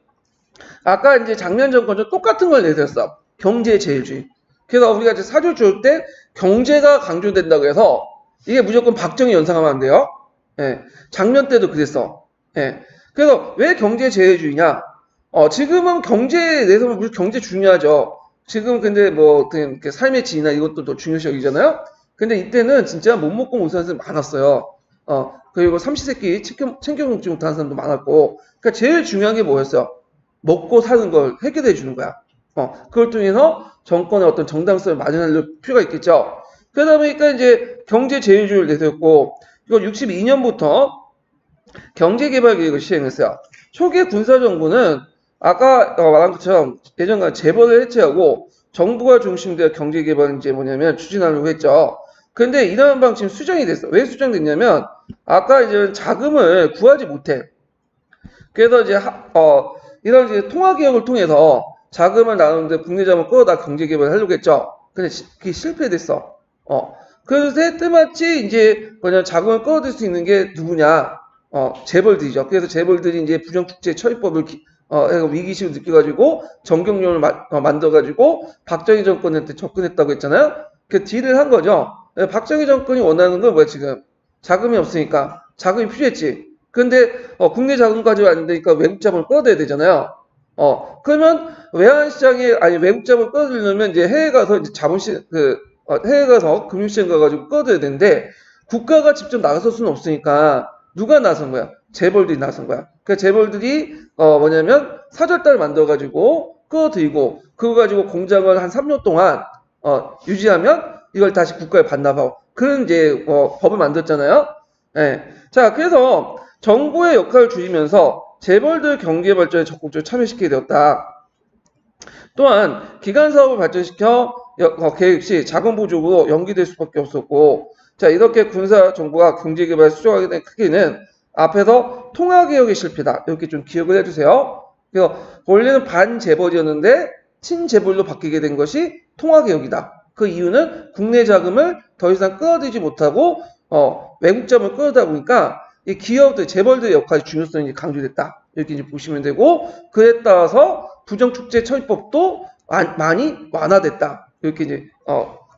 아까 이제 작년 정권과 똑같은 걸 내세웠어. 경제제일주의. 그래서 우리가 이제 사조 줄 때 경제가 강조된다고 해서 이게 무조건 박정희 연상하면 안 돼요. 예. 작년 때도 그랬어. 예. 그래서 왜 경제제일주의냐? 지금은 경제 내세우면 물론 경제 중요하죠. 지금 근데 뭐 삶의 질이나 이것도 더 중요시 여기잖아요. 근데 이때는 진짜 못 먹고 못 사는 사람이 많았어요. 그리고 삼시세끼 챙겨 먹지 못하는 사람도 많았고. 그러니까 제일 중요한 게 뭐였어요? 먹고 사는 걸 해결해 주는 거야. 그걸 통해서 정권의 어떤 정당성을 마련할 필요가 있겠죠. 그러다 보니까 이제 경제 제일주의를 내세웠고, 이거 62년부터 경제개발 계획을 시행했어요. 초기에 군사정부는 아까 말한 것처럼 예전과 재벌을 해체하고 정부가 중심되어 경제개발을 이제 뭐냐면 추진하려고 했죠. 근데 이런 방침이 수정이 됐어. 왜 수정됐냐면 아까 이제 자금을 구하지 못해. 그래서 이제 이런 이제 통화개혁을 통해서 자금을 나누는데 국내 자금을 끌어다 경제개발을 하려고 했죠. 근데 그게 실패됐어. 그래서 때마치 이제 자금을 끌어들 수 있는 게 누구냐? 재벌들이죠. 그래서 재벌들이 이제 부정축제 처리법을 위기심을 느껴가지고 정경련을 만들어가지고 박정희 정권한테 접근했다고 했잖아요. 그 딜을 한 거죠. 박정희 정권이 원하는 건 뭐야 지금? 자금이 없으니까 자금이 필요했지. 근데 국내 자금 가지고 안 되니까 외국 자금을 끌어들여야 되잖아요. 그러면 외환시장에 아니 외국 자금을 끌어들이려면 이제 해외 가서 이제 해외 가서 금융시장 가가지고 끌어들여야 되는데 국가가 직접 나설 수는 없으니까 누가 나선 거야? 재벌들이 나선 거야. 그 재벌들이 뭐냐면 사절단을 만들어가지고 끌어들이고 그거 가지고 공장을 한 3년 동안 유지하면 이걸 다시 국가에 반납하고 그런 이제 법을 만들었잖아요. 예. 자, 그래서 정부의 역할을 줄이면서 재벌들 경제 발전에 적극적으로 참여시키게 되었다. 또한 기간 사업을 발전시켜 계획 시 자금 부족으로 연기될 수밖에 없었고, 자 이렇게 군사 정부가 경제 개발에 수정하게 된 크기는 앞에서 통화개혁의 실패다. 이렇게 좀 기억을 해주세요. 그래서 원래는 반재벌이었는데 친재벌로 바뀌게 된 것이 통화개혁이다. 그 이유는 국내 자금을 더 이상 끌어들이지 못하고 외국 자금을 끌어다 보니까 이 기업들, 재벌들의 역할의 중요성이 강조됐다. 이렇게 이제 보시면 되고 그에 따라서 부정축제 처리법도 많이 완화됐다. 이렇게 이제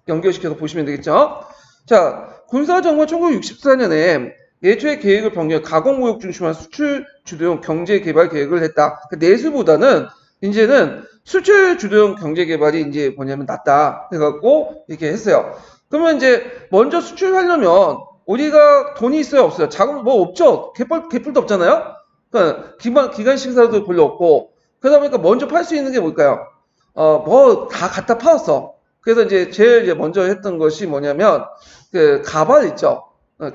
연결시켜서 보시면 되겠죠. 자, 군사정부는 1964년에 예초의 계획을 변경, 가공무역 중심한 수출 주도형 경제 개발 계획을 했다. 그 내수보다는 이제는 수출 주도형 경제 개발이 이제 뭐냐면 낫다. 해갖고 이렇게 했어요. 그러면 이제 먼저 수출하려면 우리가 돈이 있어요, 없어요? 자금 뭐 없죠? 개뿔도 없잖아요? 그러니까 기관 식사도 별로 없고 그러다 보니까 먼저 팔 수 있는 게 뭘까요? 뭐 다 갖다 팔았어. 그래서 이제 제일 이제 먼저 했던 것이 뭐냐면 그 가발 있죠.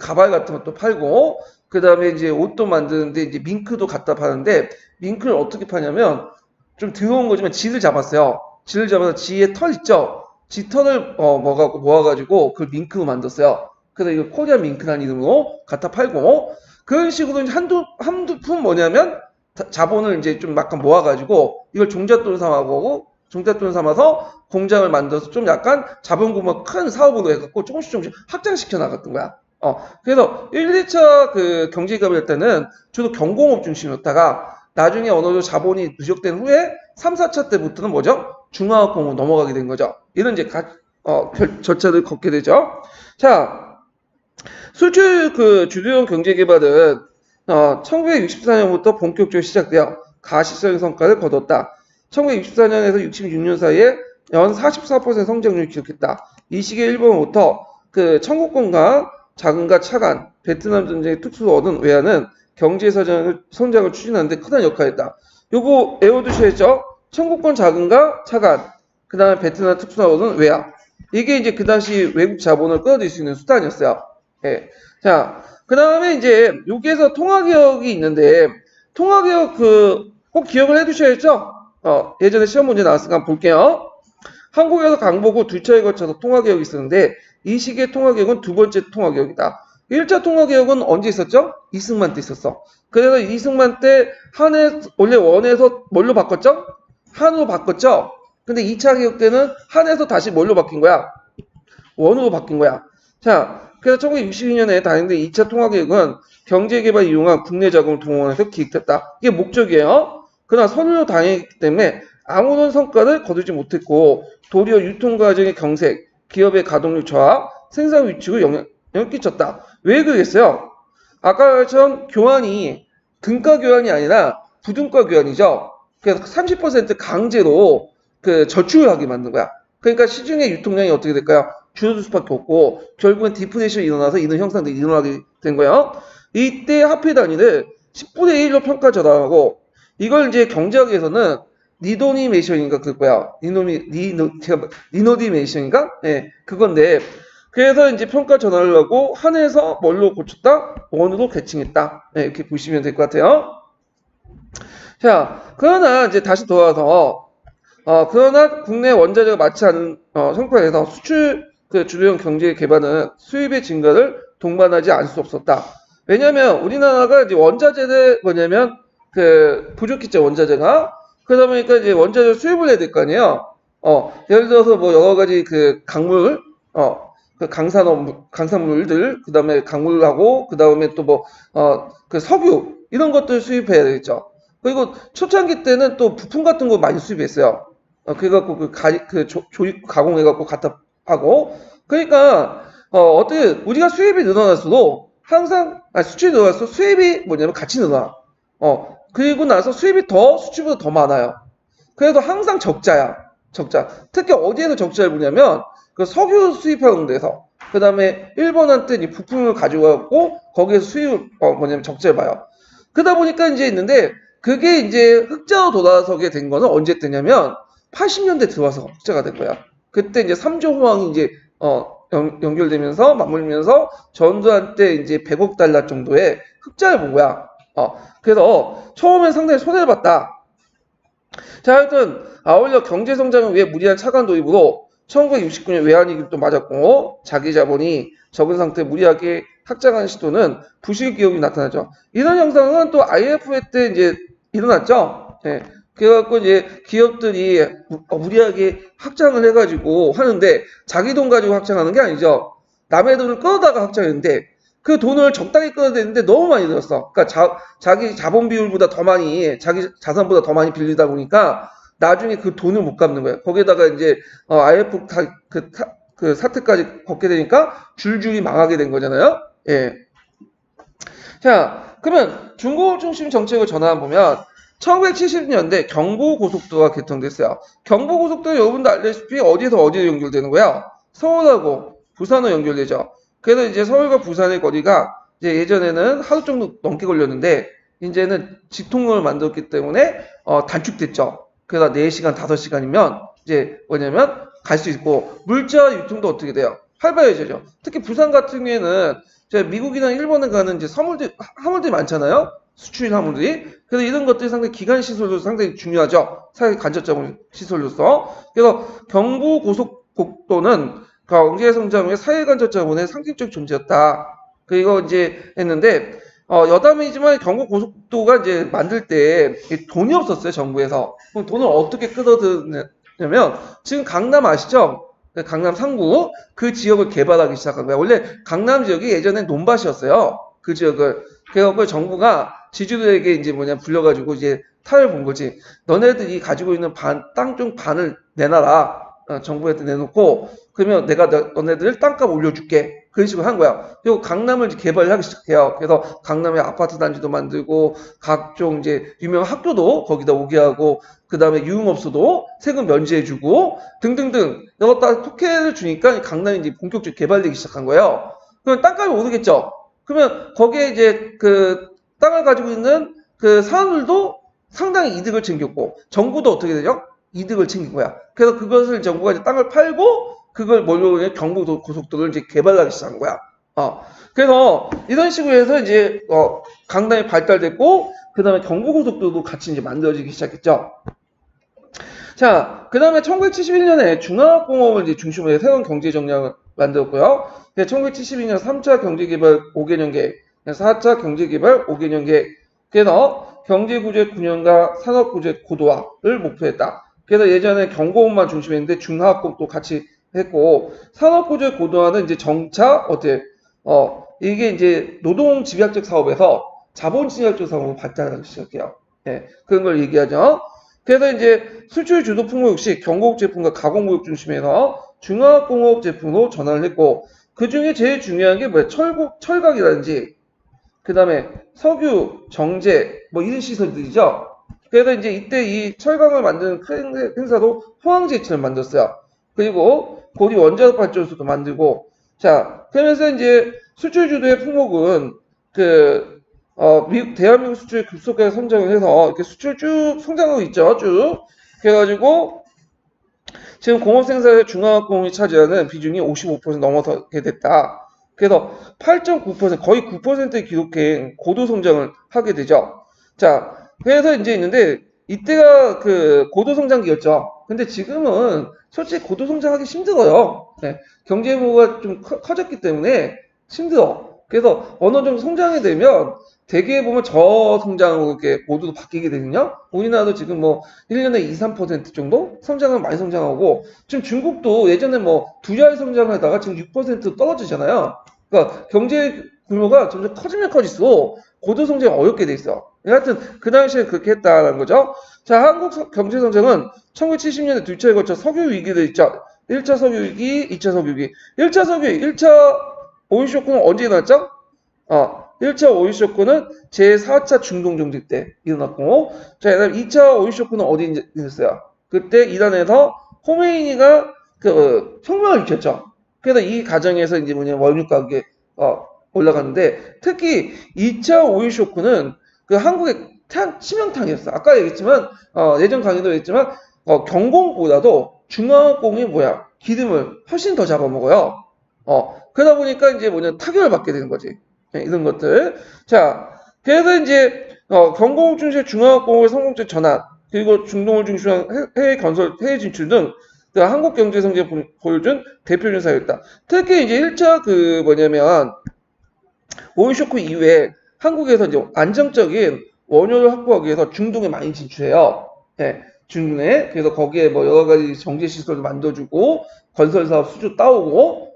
가발 같은 것도 팔고 그 다음에 이제 옷도 만드는데 이제 밍크도 갖다 파는데 밍크를 어떻게 파냐면 좀 더러운 거지만 쥐를 잡았어요. 쥐를 잡아서 쥐의 털 있죠. 쥐 털을 모아가지고 그 밍크로 만들었어요. 그래서 이거 코리안 밍크라는 이름으로 갖다 팔고 그런 식으로 이제 한두 푼 뭐냐면 자본을 이제 좀 약간 모아가지고 이걸 종잣돈 삼아서 공장을 만들어서 좀 약간 자본금을 큰 사업으로 해갖고 조금씩 확장시켜 나갔던 거야. 그래서 1, 2차 그 경제기업을 할 때는 주로 경공업 중심이었다가 나중에 어느 정도 자본이 누적된 후에 3, 4차 때부터는 뭐죠? 중화학공으로 넘어가게 된 거죠. 이런 이제 절차를 걷게 되죠. 자, 수출 그 주도형 경제개발은 1964년부터 본격적으로 시작되어 가시적인 성과를 거뒀다. 1964년에서 66년 사이에 연 44% 성장률을 기록했다. 이 시기에 일본으로부터 그 청구권과 자금과 차관, 베트남 전쟁의 특수로 얻은 외환은 경제 성장을 추진하는 데 큰 역할을 했다. 요거 외워두셔야죠. 청구권 자금과 차관, 그 다음에 베트남 특수로 얻은 외환. 이게 이제 그 당시 외국 자본을 끌어들일 수 있는 수단이었어요. 예. 자, 그 다음에 이제 여기에서 통화개혁이 있는데 통화개혁 꼭 기억을 해두셔야죠. 예전에 시험 문제 나왔으니까 한번 볼게요. 한국에서 강보고 두 차례에 걸쳐서 통화개혁이 있었는데 이 시기의 통화개혁은 두 번째 통화개혁이다. 1차 통화개혁은 언제 있었죠? 이승만 때 있었어. 그래서 이승만 때 원래 원에서 뭘로 바꿨죠? 한으로 바꿨죠? 근데 2차 개혁 때는 한에서 다시 뭘로 바뀐 거야? 원으로 바뀐 거야. 자, 그래서 1962년에 단행된 2차 통화개혁은 경제개발 이용한 국내 자금을 동원해서 기획됐다. 이게 목적이에요. 그러나 선으로 단행했기 때문에 아무런 성과를 거두지 못했고 도리어 유통과정의 경색, 기업의 가동률 저하, 생산 위축을 영향을 끼쳤다. 왜 그랬어요? 아까처럼 교환이 등가 교환이 아니라 부등가 교환이죠. 그래서 30% 강제로 그 저축을 하게 만든 거야. 그러니까 시중의 유통량이 어떻게 될까요? 줄어들 수밖에 없고 결국엔 디프레이션이 일어나서 이런 형상들이 일어나게 된 거예요. 이때 화폐 단위를 10분의 1로 평가 전환하고 이걸 이제 경제학에서는 리노미네이션인가 그럴 거야. 리노디메이션인가? 네, 그건데 그래서 이제 평가 전환을 하고 한에서 뭘로 고쳤다? 원으로 계층했다. 네, 이렇게 보시면 될 것 같아요. 자, 그러나 이제 다시 돌아와서 그러나 국내 원자재가 맞지 않은 성과에서 수출 그 주도형 경제 개발은 수입의 증가를 동반하지 않을 수 없었다. 왜냐하면 우리나라가 이제 원자재를 뭐냐면 그 부족했죠 원자재가. 그러다 보니까 이제 원자재 수입을 해야 될 거 아니에요. 예를 들어서 뭐 여러 가지 그 강물, 그 강산물들, 그 다음에 강물하고, 그 다음에 또 뭐, 그 석유, 이런 것들 수입해야 되겠죠. 그리고 초창기 때는 또 부품 같은 거 많이 수입했어요. 그래갖고 조립 가공해갖고 갖다 하고. 그러니까 어떻게 우리가 수입이 늘어날수록 항상 수출이 늘어날수록 수입이 뭐냐면 같이 늘어나. 그리고 나서 수입이 수출보다 더 많아요. 그래도 항상 적자야. 적자. 특히 어디에서 적자를 보냐면 그 석유 수입하는 데서 그 다음에 일본한테 이 부품을 가져가고 거기에서 수입을 뭐냐면 적자를 봐요. 그러다 보니까 이제 있는데 그게 이제 흑자로 돌아서게 된 거는 언제 때냐면 80년대 들어와서 흑자가 된 거야. 그때 이제 3조 호황이 이제 연결되면서 맞물리면서 전두환 때 이제 100억 달러 정도의 흑자를 본 거야. 그래서 처음엔 상당히 손해를 봤다. 자, 하여튼 아울러 경제성장을 위해 무리한 차관 도입으로 1969년 외환위기도 또 맞았고 자기 자본이 적은 상태에 무리하게 확장한 시도는 부실 기업이 나타나죠. 이런 현상은 또 IMF 때 이제 일어났죠. 네. 그래갖고 이제 기업들이 무리하게 확장을 해가지고 하는데 자기 돈 가지고 확장하는 게 아니죠. 남의 돈을 끌어다가 확장했는데 그 돈을 적당히 끌어야 되는데 너무 많이 들었어. 그러니까 자기 자본 비율보다 더 많이, 자기 자산보다 더 많이 빌리다 보니까 나중에 그 돈을 못 갚는 거예요. 거기에다가 이제 IMF 그 사태까지 겪게 되니까 줄줄이 망하게 된 거잖아요. 예. 자, 그러면 중국 중심 정책을 전환해보면 1970년대 경부고속도로가 개통됐어요. 경부고속도로 여러분도 알다시피 어디에서 어디로 연결되는 거야? 서울하고 부산으로 연결되죠. 그래서 이제 서울과 부산의 거리가 이제 예전에는 하루 정도 넘게 걸렸는데 이제는 직통로를 만들었기 때문에 단축됐죠. 그래서 4시간, 5시간이면 이제 뭐냐면 갈 수 있고 물자 유통도 어떻게 돼요? 활발해지죠. 특히 부산 같은 경우에는 미국이나 일본에 가는 이제 화물들이 많잖아요. 수출 화물들이. 그래서 이런 것들이 상당히 기간 시설로 상당히 중요하죠. 사회 간접자본 시설로서. 그래서 경부고속도로는 경제 성장 후에 사회 간접자본의 상징적 존재였다. 그리고 이제 했는데 여담이지만 경부고속도로가 이제 만들 때 돈이 없었어요. 정부에서. 그럼 돈을 어떻게 끌어들였냐면 지금 강남 아시죠? 강남 상구 그 지역을 개발하기 시작한 거야. 원래 강남 지역이 예전엔 논밭이었어요. 그 지역을. 그래서 정부가 지주들에게 이제 불려가지고 이제 타협을 본 거지. 너네들이 가지고 있는 땅 중 반을 내놔라. 정부한테 내놓고 그러면 내가 너네들 땅값 올려줄게. 그런 식으로 한 거야. 그리고 강남을 이제 개발하기 시작해요. 그래서 강남에 아파트 단지도 만들고 각종 이제 유명한 학교도 거기다 오게 하고 그 다음에 유흥업소도 세금 면제해주고 등등등 이거 다 특혜를 주니까 강남이 이제 본격적으로 개발되기 시작한 거예요. 그럼 땅값이 오르겠죠. 그러면 거기에 이제 그 땅을 가지고 있는 그 사람들도 상당히 이득을 챙겼고 정부도 어떻게 되죠? 이득을 챙긴 거야. 그래서 그것을 정부가 이제 땅을 팔고 그걸 뭘로 경부고속도로를 이제 개발하기 시작한 거야. 그래서 이런 식으로 해서 이제 강남이 발달됐고 그 다음에 경부고속도로도 같이 이제 만들어지기 시작했죠. 자, 그 다음에 1971년에 중화학공업을 이제 중심으로 해서 새로운 경제 정략을 만들었고요. 1972년 3차 경제개발 5개년 계획, 4차 경제개발 5개년 계획. 그래서 경제구조의 균형과 산업구조의 고도화를 목표했다. 그래서 예전에 경공업만 중심했는데 중화학공업도 같이 했고 산업구조의 고도화는 이제 정차 이게 이제 노동집약적 사업에서 자본집약적 사업으로 발달하기 시작해요. 네, 그런 걸 얘기하죠. 그래서 이제 수출 주도 품목 역시 경공업 제품과 가공구역 중심에서 중화공업 제품으로 전환을 했고 그 중에 제일 중요한 게 뭐야? 철각이라든지 그 다음에 석유, 정제 이런 시설들이죠. 그래서 이제 이때 이 철강을 만드는 큰 회사도 포항제철을 만들었어요. 그리고 고리 원자력 발전소도 만들고 자 그러면서 이제 수출 주도의 품목은 대한민국 수출이 급속하게 성장을 해서 이렇게 수출 쭉 성장하고 있죠. 쭉. 그래가지고 지금 공업 생산의 중화학공업이 차지하는 비중이 55% 넘어서게 됐다. 그래서 8.9% 거의 9%의 기록행 고도 성장을 하게 되죠. 자, 그래서 이제 있는데 이때가 그 고도 성장기였죠. 근데 지금은 솔직히 고도 성장하기 힘들어요. 네. 경제 규모가 좀 커졌기 때문에 힘들어. 그래서 어느 정도 성장이 되면 대개 보면 저성장으로 이렇게 모두도 바뀌게 되거든요. 우리나라도 지금 1년에 2, 3% 정도 성장은 많이 성장하고 지금 중국도 예전에 2자리 성장하다가 지금 6% 떨어지잖아요. 그러니까 경제 규모가 점점 커지면 커질수록 고도 성장이 어렵게 돼 있어. 하여튼 그 당시에 그렇게 했다는 거죠. 자, 한국 경제 성장은 1970년대 두 차에 걸쳐 석유 위기를 있죠. 1차 석유 위기, 2차 석유 위기. 1차 석유 위기, 1차 오일 쇼크는 언제 일어났죠? 1차 오일 쇼크는 제4차 중동 정책 때 일어났고, 자, 그다음 2차 오일 쇼크는 어디 일어났어요? 그때 이란에서 호메이니가 그 혁명을 일으켰죠. 그래서 이 과정에서 이제 원유 가격이 올라갔는데, 특히 2차 오일 쇼크는 그 한국의 치명상이었어. 아까 얘기했지만 예전 강의도 했지만 경공보다도 중화공이 기름을 훨씬 더 잡아먹어요. 그러다 보니까 이제 타격을 받게 되는 거지. 네, 이런 것들. 자, 그래서 이제 경공 중심의 중화공의 성공적 전환, 그리고 중동을 중심한 해외 건설, 해외 진출 등 그 한국 경제 성장을 보여준 대표적인 사례였다. 특히 이제 1차 오일 쇼크 이후에 한국에서 이제 안정적인 원유를 확보하기 위해서 중동에 많이 진출해요. 네, 중동에. 그래서 거기에 여러 가지 정제 시설도 만들어주고 건설 사업 수주 따오고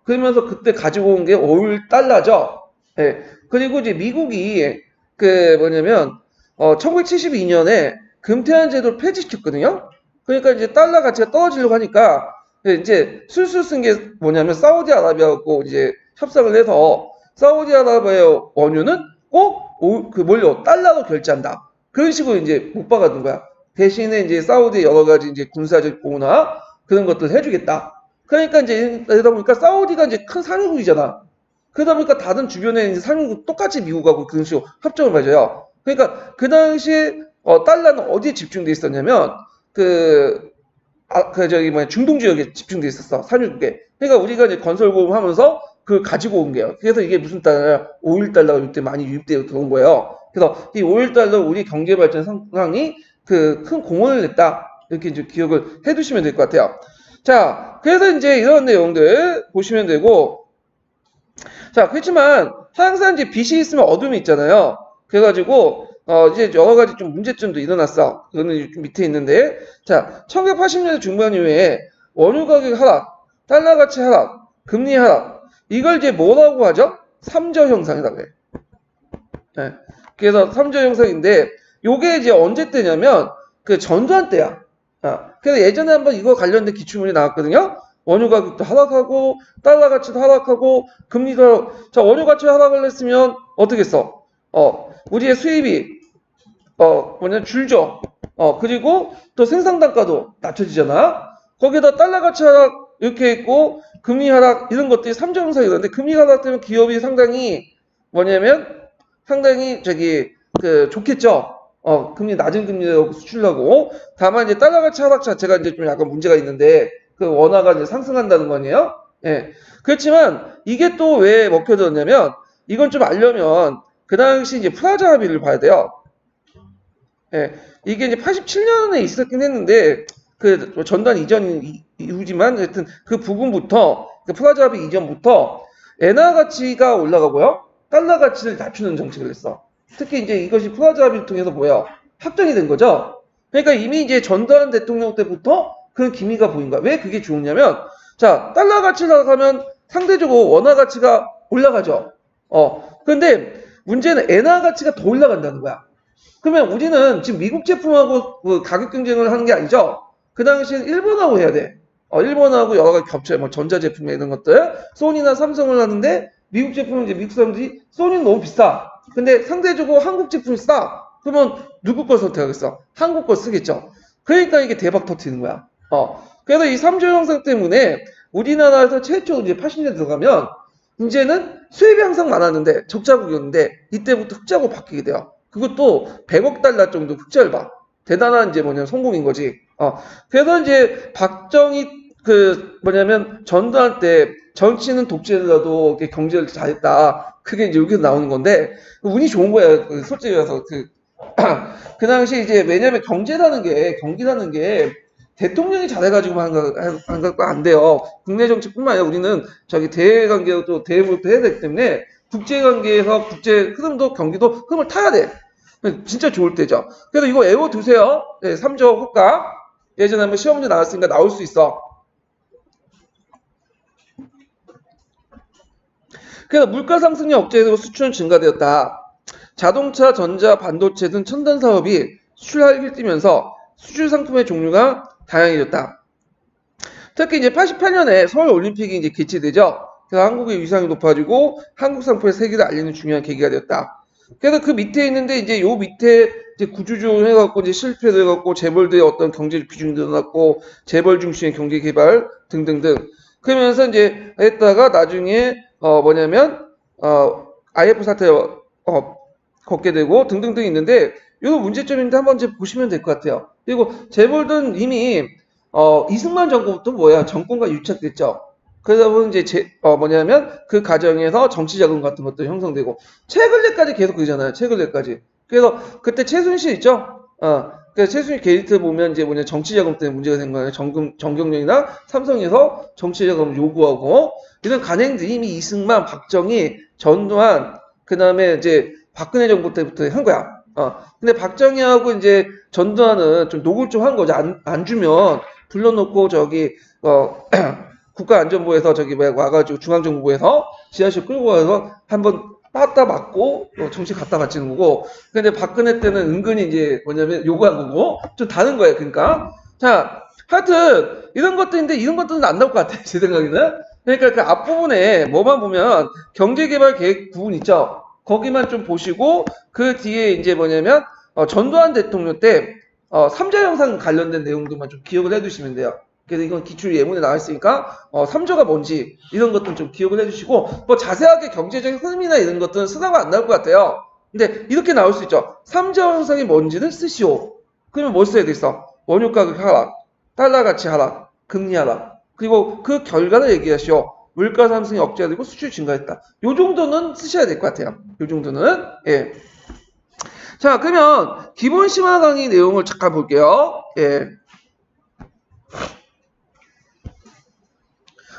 그러면서 그때 가지고 온 게 오일 달러죠. 네, 그리고 이제 미국이 1972년에 금태환 제도를 폐지시켰거든요. 그러니까 이제 달러 가치가 떨어지려고 하니까 이제 술술 쓴 게 사우디아라비아하고 이제 협상을 해서 사우디아라비아의 원유는 꼭 달러로 결제한다. 그런 식으로 이제 못 박아둔 거야. 대신에 이제 사우디의 여러 가지 이제 군사적 보호나 그런 것들을 해주겠다. 그러니까 이제 그러다 보니까 사우디가 이제 큰 산유국이잖아. 그러다 보니까 다른 주변에 이제 산유국 똑같이 미국하고 그런 식으로 협정을 맺어요. 그러니까 그 당시에 달러는 어디에 집중돼 있었냐면 중동 지역에 집중돼 있었어. 산유국에. 그러니까 우리가 이제 건설 보험하면서 그걸 가지고 온 거예요. 그래서 이게 무슨 달러냐? 오일 달러가 이때 많이 유입되어 들어온 거예요. 그래서 이 오일 달러 우리 경제 발전 상당히 큰 공헌을 했다. 이렇게 이제 기억을 해두시면 될 것 같아요. 자, 그래서 이제 이런 내용들 보시면 되고, 자, 그렇지만 항상 이제 빛이 있으면 어둠이 있잖아요. 그래가지고 이제 여러 가지 좀 문제점도 일어났어. 그거는 좀 밑에 있는데, 자, 1980년대 중반 이후에 원유 가격 하락, 달러 가치 하락, 금리 하락, 이걸 이제 뭐라고 하죠? 삼저 현상이라고 해. 네. 그래서 삼저 현상인데, 요게 이제 언제 때냐면 그 전두환 때야. 그래서 예전에 한번 이거 관련된 기출문이 나왔거든요. 원유 가격도 하락하고 달러 가치도 하락하고 금리도 하락. 자, 원유 가치 하락을 했으면 어떻게 했어? 우리의 수입이 줄죠. 그리고 또 생산 단가도 낮춰지잖아. 거기다 달러 가치 하락 이렇게 있고 금리 하락 이런 것들이 삼저 현상이 있는데, 금리 하락 때문에 기업이 상당히 상당히 좋겠죠. 금리 낮은 금리로 수출하고, 다만 이제 달러 가치 하락 자체가 이제 좀 약간 문제가 있는데 그 원화가 이제 상승한다는 거 아니에요? 예. 그렇지만 이게 또 왜 먹혀졌냐면, 이건 좀 알려면 그 당시 이제 프라자 합의를 봐야 돼요. 예. 이게 이제 87년에 있었긴 했는데 그 전두환 이전 이후지만 하여튼 그 부분부터 프라자 합의 이전부터 엔화 가치가 올라가고요. 달러 가치를 낮추는 정책을 했어. 특히 이제 이것이 프라자 합의를 통해서 확정이 된 거죠. 그러니까 이미 이제 전두환 대통령 때부터 그런 기미가 보인 거야. 왜 그게 좋으냐면, 자, 달러 가치가 가면 상대적으로 원화 가치가 올라가죠. 그런데 문제는 엔화 가치가 더 올라간다는 거야. 그러면 우리는 지금 미국 제품하고 그 가격 경쟁을 하는 게 아니죠. 그 당시엔 일본하고 해야 돼. 일본하고 여러 가지 겹쳐요. 전자제품 이런 것들. 소니나 삼성을 하는데 미국 제품은 이제 미국 사람들이 소니는 너무 비싸. 근데 상대적으로 한국 제품이 싸. 그러면 누구 걸 선택하겠어? 한국 걸 쓰겠죠. 그러니까 이게 대박 터트리는 거야. 그래서 이 삼조 현상 때문에 우리나라에서 최초 이제 80년대 들어가면 이제는 수입이 항상 많았는데 적자국이었는데 이때부터 흑자국 바뀌게 돼요. 그것도 100억 달러 정도 흑자를 봐. 대단한 이제 성공인 거지. 그래서 이제 박정희 전두환 때 정치는 독재라도 경제를 잘했다. 그게 이제 여기서 나오는 건데, 운이 좋은 거야. 솔직히 말해서 그 당시 이제 왜냐면 경기라는 게 대통령이 잘해가지고 하는 거 안 돼요. 국내 정치뿐만 아니라 우리는 대외 관계도 대외무역도 해야 되기 때문에 국제 관계에서 국제 흐름도 경기도 흐름을 타야 돼. 진짜 좋을 때죠. 그래서 이거 외워두세요. 네, 3조 효과. 예전에 한번 시험 문제 나왔으니까 나올 수 있어. 그래서 물가 상승이 억제되고 수출은 증가되었다. 자동차, 전자, 반도체 등 첨단 사업이 수출하기를 뛰면서 수출 상품의 종류가 다양해졌다. 특히 이제 88년에 서울 올림픽이 이제 개최되죠. 그래서 한국의 위상이 높아지고 한국 상품의 세계를 알리는 중요한 계기가 되었다. 그래서 그 밑에 있는데 이제 요 밑에 이제 구조조정 해갖고 이제 실패도 해갖고 재벌들의 어떤 경제 비중이 늘어났고 재벌 중심의 경제 개발 등등등. 그러면서 이제 했다가 나중에 뭐냐면 IF 사태에 걷게 되고 등등등 있는데 이거 문제점인데 한번 이제 보시면 될 것 같아요. 그리고 재벌들은 이미 이승만 정권부터 뭐야 정권과 유착됐죠. 그러다 보면 이제 뭐냐면 그 과정에서 정치 자금 같은 것도 형성되고 최근래까지 계속 그러잖아요. 최근래까지. 그래서 그때 최순실 있죠. 그래서 최순실 게이트 보면 이제 뭐냐 정치 자금 때문에 문제가 된 거예요. 정경련이나 삼성에서 정치 자금을 요구하고 이런 간행들이 이미 이승만, 박정희, 전두환 그다음에 이제 박근혜 정부 때부터 한 거야. 근데 박정희하고 이제 전두환은 좀 녹을 좀 한 거죠. 안 주면 불러놓고 저기 국가안전부에서 저기 와가지고 중앙정부에서 지하실 끌고 와서 한번 따다 맞고 정치 갖다 바치는 거고. 근데 박근혜 때는 은근히 이제 뭐냐면 요구한 거고 좀 다른 거예요. 그러니까 자 하여튼 이런 것들인데 이런 것들은 안 나올 것 같아요. 제 생각에는. 그러니까 그 앞부분에 뭐만 보면 경제개발 계획 부분 있죠. 거기만 좀 보시고 그 뒤에 이제 뭐냐면 전두환 대통령 때 3자 영상 관련된 내용들만 좀 기억을 해두시면 돼요. 그래서 이건 기출 예문에 나와 있으니까 3조가 뭔지 이런 것들은 좀 기억을 해주시고 뭐 자세하게 경제적인 흐름이나 이런 것들은 쓰다가 안 나올 것 같아요. 근데 이렇게 나올 수 있죠. 3자 영상이 뭔지는 쓰시오. 그러면 뭘 써야 되겠어? 원유 가격 하락, 달러 가치 하락, 금리 하락. 그리고 그 결과를 얘기하시오. 물가 상승이 억제되고 수출 증가했다. 요 정도는 쓰셔야 될 것 같아요. 요 정도는. 예. 자, 그러면 기본 심화 강의 내용을 잠깐 볼게요. 예.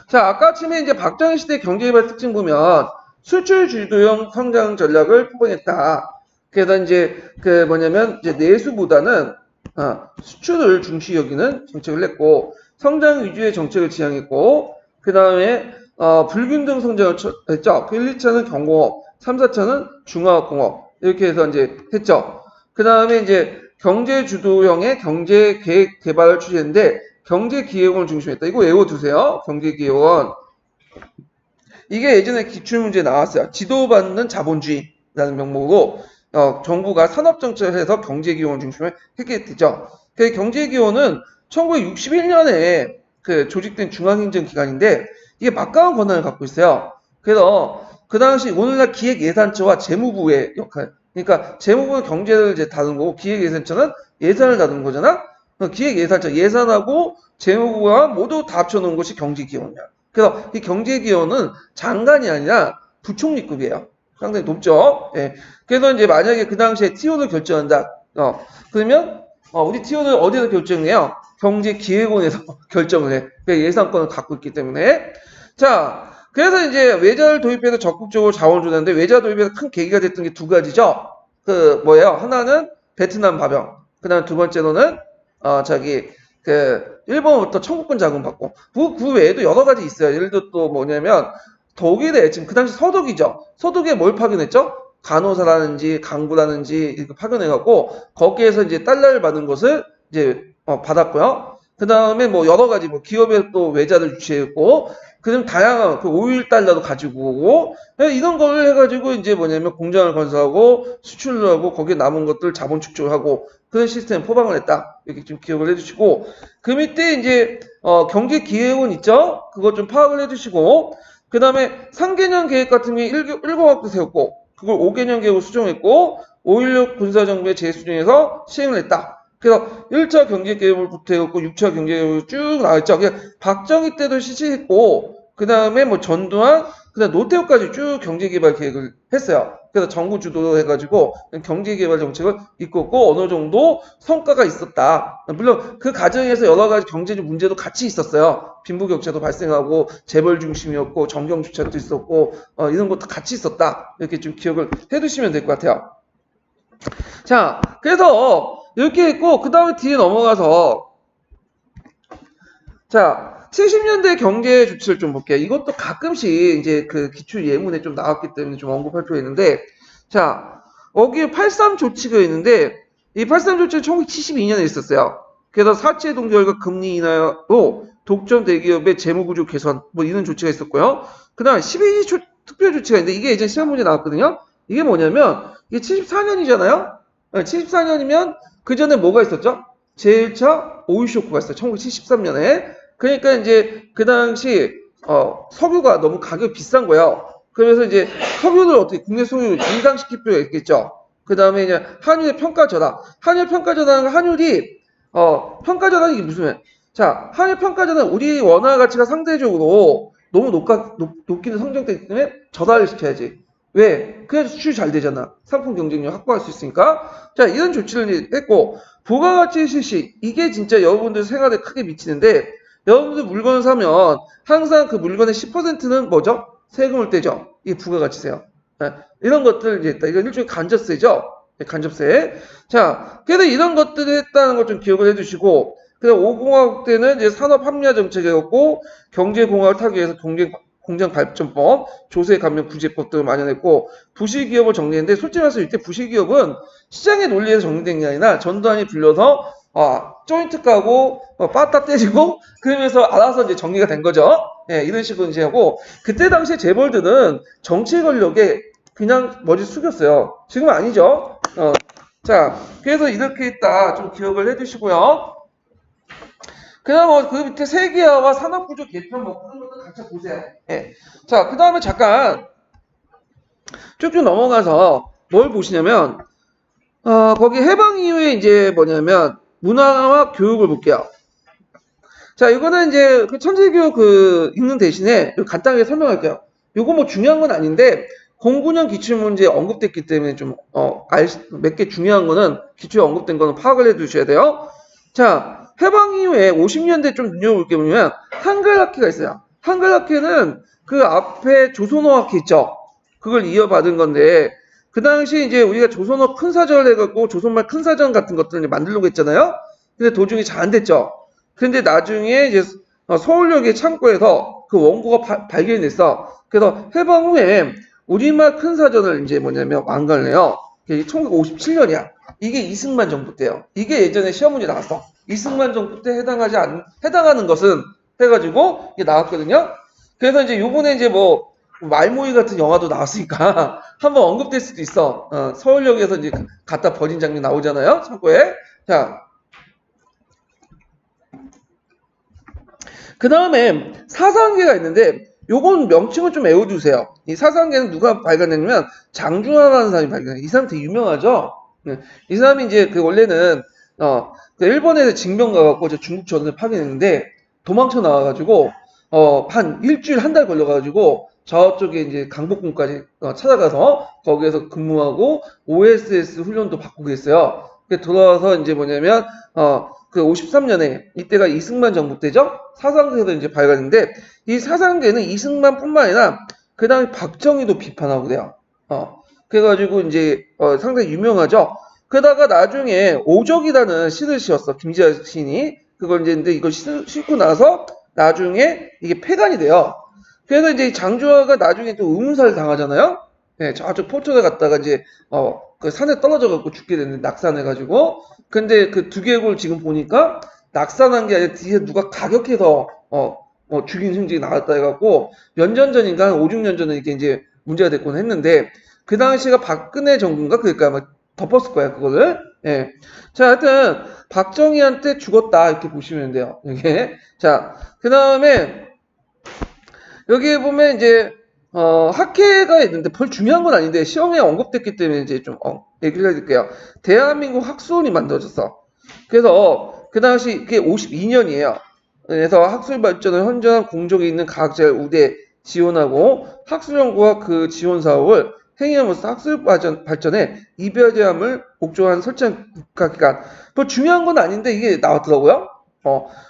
자, 아까 아침에 이제 박정희 시대 경제개발 특징 보면 수출 주도형 성장 전략을 포괄했다. 그래서 이제 그 뭐냐면 이제 내수보다는 수출을 중시 여기는 정책을 냈고 성장 위주의 정책을 지향했고 그 다음에 불균등 성장을 했죠. 그 1, 2차는 경공업, 3, 4차는 중화공업 이렇게 해서 이제 했죠. 그 다음에 이제 경제 주도형의 경제 계획 개발을 추진했는데 경제기획원을 중심했다. 이거 외워두세요. 경제기획원. 이게 예전에 기출문제에 나왔어요. 지도받는 자본주의라는 명목으로 정부가 산업정책을 해서 경제기획원을 중심으로 했게 되죠. 그 경제기획원은 1961년에 그 조직된 중앙행정기관인데 이게 막강한 권한을 갖고 있어요. 그래서 그 당시 오늘날 기획예산처와 재무부의 역할. 그러니까 재무부는 경제를 이제 다루는 거고 기획예산처는 예산을 다루는 거잖아. 기획예산처 예산하고 재무부가 모두 다 합쳐놓은 것이 경제기획원이야. 그래서 이 경제기획원은 장관이 아니라 부총리급이에요. 상당히 높죠. 예. 그래서 이제 만약에 그 당시에 TO를 결정한다. 그러면 우리 TO는 어디서 결정해요? 경제기획원에서 결정을 해. 그러니까 예산권을 갖고 있기 때문에. 자, 그래서 이제 외자를 도입해서 적극적으로 자원을 주는데 외자 도입에서 큰 계기가 됐던 게 두 가지죠. 그 뭐예요? 하나는 베트남 파병. 그다음 두 번째로는 일본부터 청구권 자금 받고 그 외에도 여러 가지 있어요. 예를 들어 또 뭐냐면 독일에 지금 그 당시 서독이죠. 서독에 뭘 파견했죠? 간호사라든지 강부라든지 이렇게 파견해갖고 거기에서 이제 달러를 받는 것을 이제 받았고요. 그 다음에 뭐 여러 가지 뭐 기업에 또 외자를 유치했고 그다음 다양한 그 5.1달러도 가지고 오고 이런 걸 해가지고 이제 뭐냐면 공장을 건설하고 수출을 하고 거기에 남은 것들 자본 축적을 하고 그런 시스템 포방을 했다. 이렇게 좀 기억을 해주시고 그 밑에 이제 경제기획원 있죠? 그거 좀 파악을 해주시고 그 다음에 3개년 계획 같은 게 1공학도 세웠고 그걸 5개년 계획으로 수정했고 5.16 군사정부의 재수정해서 시행을 했다. 그래서 1차 경제개혁을 부터해갖고 6차 경제개혁을 쭉 나왔죠. 박정희 때도 실시했고 그 다음에 뭐 전두환 그다음 노태우까지 쭉 경제개발 계획을 했어요. 그래서 정부 주도로 해가지고 경제개발 정책을 이끌고 어느 정도 성과가 있었다. 물론 그 과정에서 여러 가지 경제적 문제도 같이 있었어요. 빈부격차도 발생하고 재벌 중심이었고 정경주착도 있었고 이런 것도 같이 있었다. 이렇게 좀 기억을 해두시면 될 것 같아요. 자, 그래서 이렇게 했고 그 다음에 뒤에 넘어가서 자, 70년대 경제 조치를 좀 볼게요. 이것도 가끔씩 이제 그 기출 예문에 좀 나왔기 때문에 좀 언급할 필요가 있는데, 자, 여기에 83 조치가 있는데, 이 83 조치는 1972년에 있었어요. 그래서 사채 동결과 금리 인하로 독점 대기업의 재무구조 개선, 뭐 이런 조치가 있었고요. 그 다음 12 특별 조치가 있는데, 이게 예전 시험 문제 나왔거든요. 이게 뭐냐면, 이게 74년이잖아요? 74년이면, 그 전에 뭐가 있었죠? 제1차 오일 쇼크가 있어요. 1973년에. 그러니까 이제 그 당시 석유가 너무 가격이 비싼 거예요. 그래서 이제 석유를 어떻게 국내 석유 인상시킬 필요가 있겠죠. 그 다음에 이제 한율의 평가 전환. 한율 평가 전환은 한율이 평가 전환이 이게 무슨 말? 자, 한율 평가 전환 우리 원화 가치가 상대적으로 너무 높기는 성장되기 때문에 전환을 시켜야지. 왜? 그래서 수출이 잘 되잖아. 상품 경쟁력 확보할 수 있으니까. 자, 이런 조치를 했고 부가가치 실시. 이게 진짜 여러분들 생활에 크게 미치는데 여러분들 물건을 사면 항상 그 물건의 10%는 뭐죠? 세금을 떼죠. 이게 부가가치세요. 네, 이런 것들 이제 있다. 이건 일종의 간접세죠. 네, 간접세. 자, 그래서 이런 것들을 했다는 걸 좀 기억을 해주시고, 그다음 5공화국 때는 이제 산업합리화 정책이었고 경제공학을 타기 위해서 공장발전법, 조세 감면 구제법 등을 마련했고 부실기업을 정리했는데 솔직히 말해서 이때 부실기업은 시장의 논리에서 정리된 게 아니라 전두환이 불려서 조인트 까고 빠따 때리고 그러면서 알아서 이제 정리가 된 거죠. 예, 이런 식으로 이제 하고 그때 당시에 재벌들은 정치 권력에 그냥 머리 숙였어요. 지금은 아니죠. 자, 그래서 이렇게 있다 좀 기억을 해두시고요. 그다음 그 밑에 세계화와 산업구조 개편 뭐 그런 것도 같이 보세요. 예. 자, 그 다음에 잠깐 쭉쭉 넘어가서 뭘 보시냐면 거기 해방 이후에 이제 뭐냐면 문화와 교육을 볼게요. 자, 이거는 이제 그 천재교육 읽는 대신에 간단하게 설명할게요. 이거 뭐 중요한 건 아닌데 09년 기출문제에 언급됐기 때문에 좀 몇 개 중요한 거는 기출에 언급된 거는 파악을 해 두셔야 돼요. 자, 해방 이후에 50년대 좀 눈여볼 게 뭐냐면 한글학회가 있어요. 한글학회는 그 앞에 조선어학회 있죠. 그걸 이어받은 건데 그 당시 이제 우리가 조선어 큰 사전을 해갖고 조선말 큰 사전 같은 것들을 만들려고 했잖아요. 근데 도중에 잘 안 됐죠. 근데 나중에 이제 서울역의 창고에서 그 원고가 발견이 됐어. 그래서 해방 후에 우리말 큰 사전을 이제 뭐냐면 완간을 해요. 이게 1957년이야. 이게 이승만 정부 때요. 이게 예전에 시험 문제 나왔어. 이승만 정부 때 해당하는 것은 해가지고 이게 나왔거든요. 그래서 이제 요번에 이제 뭐 말모이 같은 영화도 나왔으니까 한번 언급될 수도 있어. 서울역에서 이제 갖다 버린 장면 나오잖아요. 창고에. 자, 그 다음에 사상계가 있는데 요건 명칭을 좀 외워두세요. 이 사상계는 누가 발견했냐면 장중하라는 사람이 발견해요. 이 사람 되게 유명하죠. 이 사람이 이제 원래는 그 일본에서 징병 가갖고 중국 전을 파견했는데 도망쳐 나와가지고 한 일주일 한 달 걸려가지고 저쪽에 이제 강복궁까지 찾아가서 거기에서 근무하고 OSS 훈련도 받고 그랬어요. 돌아와서 이제 뭐냐면 그 53년에 이때가 이승만 정부 때죠. 사상계도 이제 발견했는데 이 사상계는 이승만뿐만 아니라 그 다음에 박정희도 비판하고 그래요. 그래가지고 이제 상당히 유명하죠. 그러다가 나중에 오적이라는 시를 씌웠어. 김지아 시인이. 그걸 이제 근데 이걸 싣고 나서 나중에 이게 폐간이 돼요. 그래서 이제 장주하가 나중에 또 의문사를 당하잖아요. 네, 저쪽 포천에 갔다가 이제 그 산에 떨어져 갖고 죽게 됐는데 낙산해가지고. 근데 그 두개골 지금 보니까 낙산한 게 아니라 뒤에 누가 가격해서 죽인 흔적이 나왔다 해갖고 몇 년 전인가 한 5, 6년 전에 이게 이제 문제가 됐곤 했는데 그 당시가 박근혜 정부인가 그러니까 아마 덮었을 거야 그거를. 예. 자, 하여튼 박정희한테 죽었다 이렇게 보시면 돼요. 이게. 자, 그 다음에 여기에 보면 이제 학회가 있는데 별 중요한 건 아닌데 시험에 언급됐기 때문에 이제 좀 얘기를 해드릴게요. 대한민국 학술원이 만들어졌어. 그래서 그 당시 그게 52년이에요. 그래서 학술 발전을 헌정한 공적이 있는 과학자를 우대 지원하고 학술 연구와 그 지원 사업을 행위함으로써 학술 발전에 이별제함을 목적한 설치한 국가기관. 뭐 중요한 건 아닌데 이게 나왔더라고요.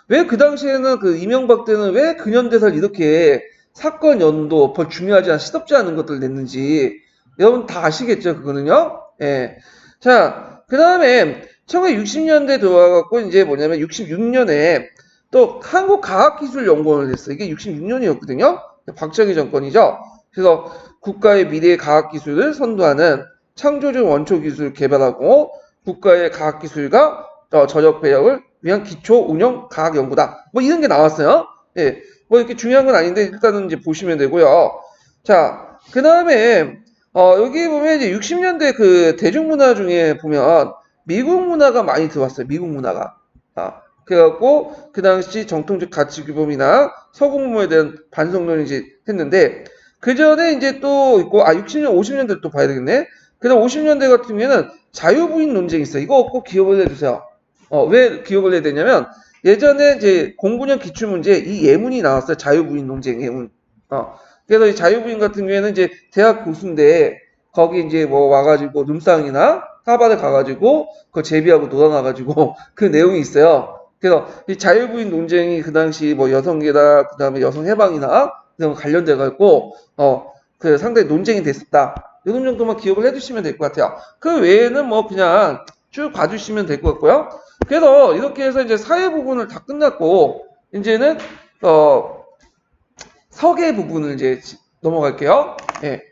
왜 그 당시에는 그 이명박 때는 왜 근현대사를 이렇게 사건 연도 별 중요하지 않은 시덥지 않은 것들을 냈는지 여러분 다 아시겠죠 그거는요. 예. 자, 그 다음에 1960년대 들어와갖고 이제 뭐냐면 66년에 또 한국과학기술연구원을 했어요. 이게 66년이었거든요. 박정희 정권이죠. 그래서 국가의 미래의 과학기술을 선도하는 창조적 원초기술을 개발하고 국가의 과학기술과 전력 배역을 위한 기초 운영 과학연구다. 뭐 이런 게 나왔어요. 예, 뭐 이렇게 중요한 건 아닌데 일단은 이제 보시면 되고요. 자, 그 다음에 여기 보면 이제 60년대 그 대중문화 중에 보면 미국 문화가 많이 들어왔어요. 미국 문화가. 그래갖고 그 당시 정통적 가치 규범이나 서구 문화에 대한 반성론을 이제 했는데 그 전에 이제 또 있고 60년, 50년대 또 봐야 되겠네. 그다음 50년대 같은 경우에는 자유부인 논쟁이 있어요. 이거 꼭 기억을 해주세요. 왜 기억을 해야 되냐면 예전에 이제 공군형 기출문제 이 예문이 나왔어요. 자유부인 논쟁 예문. 그래서 이 자유부인 같은 경우에는 이제 대학 교수인데 거기 이제 뭐 와가지고 룸상이나 하바드 가가지고 그거 제비하고 놀아나가지고 그 내용이 있어요. 그래서 이 자유부인 논쟁이 그 당시 뭐 여성계다 그 다음에 여성 해방이나 이런 거 관련돼 갖고 그 상당히 논쟁이 됐었다. 이런 정도만 기억을 해두시면 될 것 같아요. 그 외에는 뭐 그냥 쭉 봐주시면 될 것 같고요. 그래서 이렇게 해서 이제 사회 부분을 다 끝났고 이제는 서계 부분을 이제 넘어갈게요. 예.